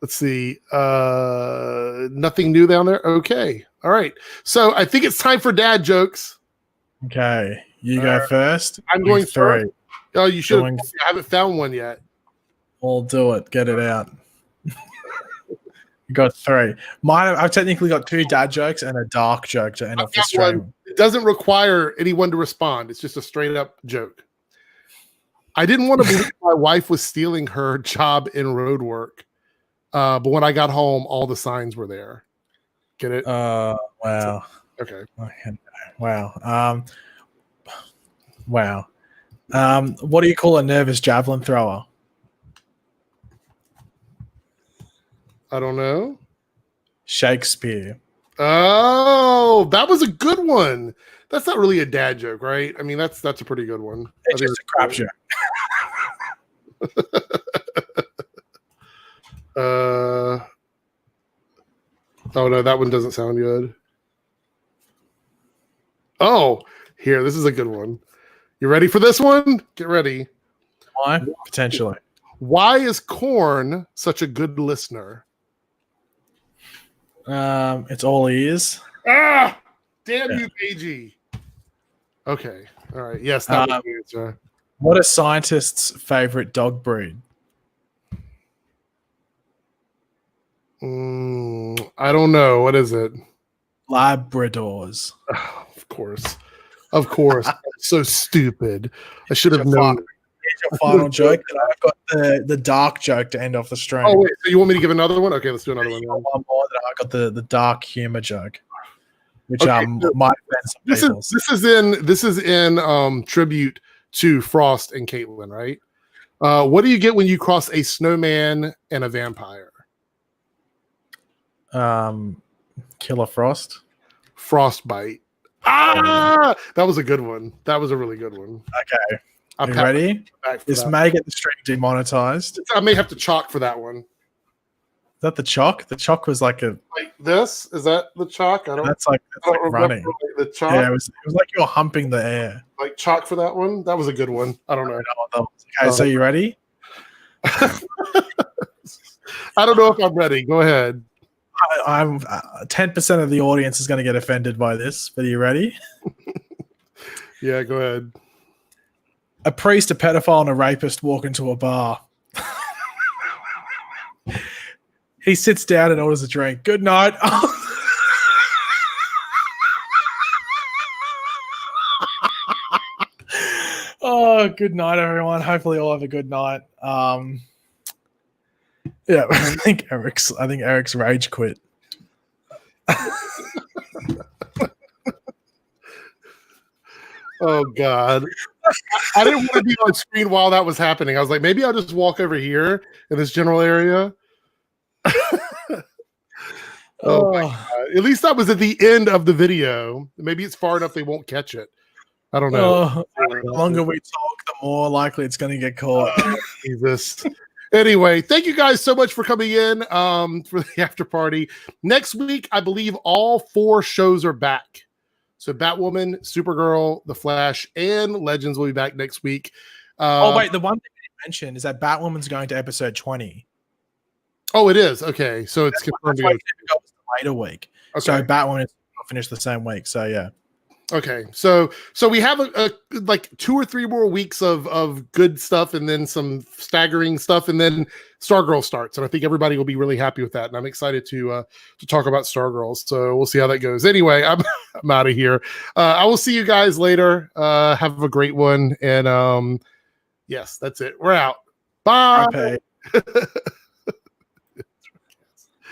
Let's see. Nothing new down there? Okay. All right. So I think it's time for dad jokes. Okay. You go first. I'm going three. Oh, you should. I haven't found one yet. I'll do it. Get it out. You got 3. Mine. I've technically got 2 dad jokes and a dark joke to end off the stream. It doesn't require anyone to respond. It's just a straight up joke. I didn't want to believe my wife was stealing her job in road work, but when I got home, all the signs were there. Get it? Wow. Okay. Wow. Wow. What do you call a nervous javelin thrower? I don't know. Shakespeare. Oh, that was a good one. That's not really a dad joke, right? I mean, that's a pretty good one. It's just a crap joke. Oh no, that one doesn't sound good. Oh, here, this is a good one. You ready for this one? Get ready. Why? Potentially. Why is Corn such a good listener? It's all ears. Ah, damn you, Pagey. Okay. All right. Yes, that was the answer. What is scientists' favorite dog breed? I don't know. What is it? Labradors. Oh, of course. Of course. So stupid. I should have known. Here's your final joke. And I've got the dark joke to end off the stream. Oh, wait. So you want me to give another one? Okay, let's do another one. One more. Then I got the dark humor joke, which might offend some people. This is in tribute to Frost and Caitlin, right? What do you get when you cross a snowman and a vampire? Killer Frost. Frostbite. That was a good one. That was a really good one. Okay. Are you ready? This may get the stream demonetized. I may have to chalk for that one. Is that the chalk? The chalk was like this. Is that the chalk? That's like running. The chalk. Yeah, it was like you were humping the air. Like chalk for that one. That was a good one. I don't know. Okay, so you ready? I don't know if I'm ready. Go ahead. I'm 10% of the audience is going to get offended by this, but are you ready? Yeah, go ahead. A priest, a pedophile, and a rapist walk into a bar. He sits down and orders a drink. Good night. Oh, good night, everyone. Hopefully, all have a good night. Yeah, I think Eric's rage quit. Oh God. I didn't want to be on screen while that was happening. I was like, maybe I'll just walk over here in this general area. Oh my God. At least that was at the end of the video. Maybe it's far enough they won't catch it. I don't know. The longer we talk, the more likely it's going to get caught. Jesus. Anyway, thank you guys so much for coming in for the after party. Next week, I believe all 4 shows are back. So Batwoman, Supergirl, The Flash, and Legends will be back next week. Oh wait, the one thing I didn't mention is that Batwoman's going to episode 20. Oh, it is. Okay, so it's confirmed to go. Later week. Okay. So Batwoman is finished the same week. So yeah. Okay, so we have a like 2 or 3 more weeks of good stuff, and then some staggering stuff, and then Stargirl starts, and I think everybody will be really happy with that. And I'm excited to talk about Stargirl. So we'll see how that goes. Anyway, I'm out of here. I will see you guys later. Have a great one, and yes, that's it. We're out. Bye. Okay.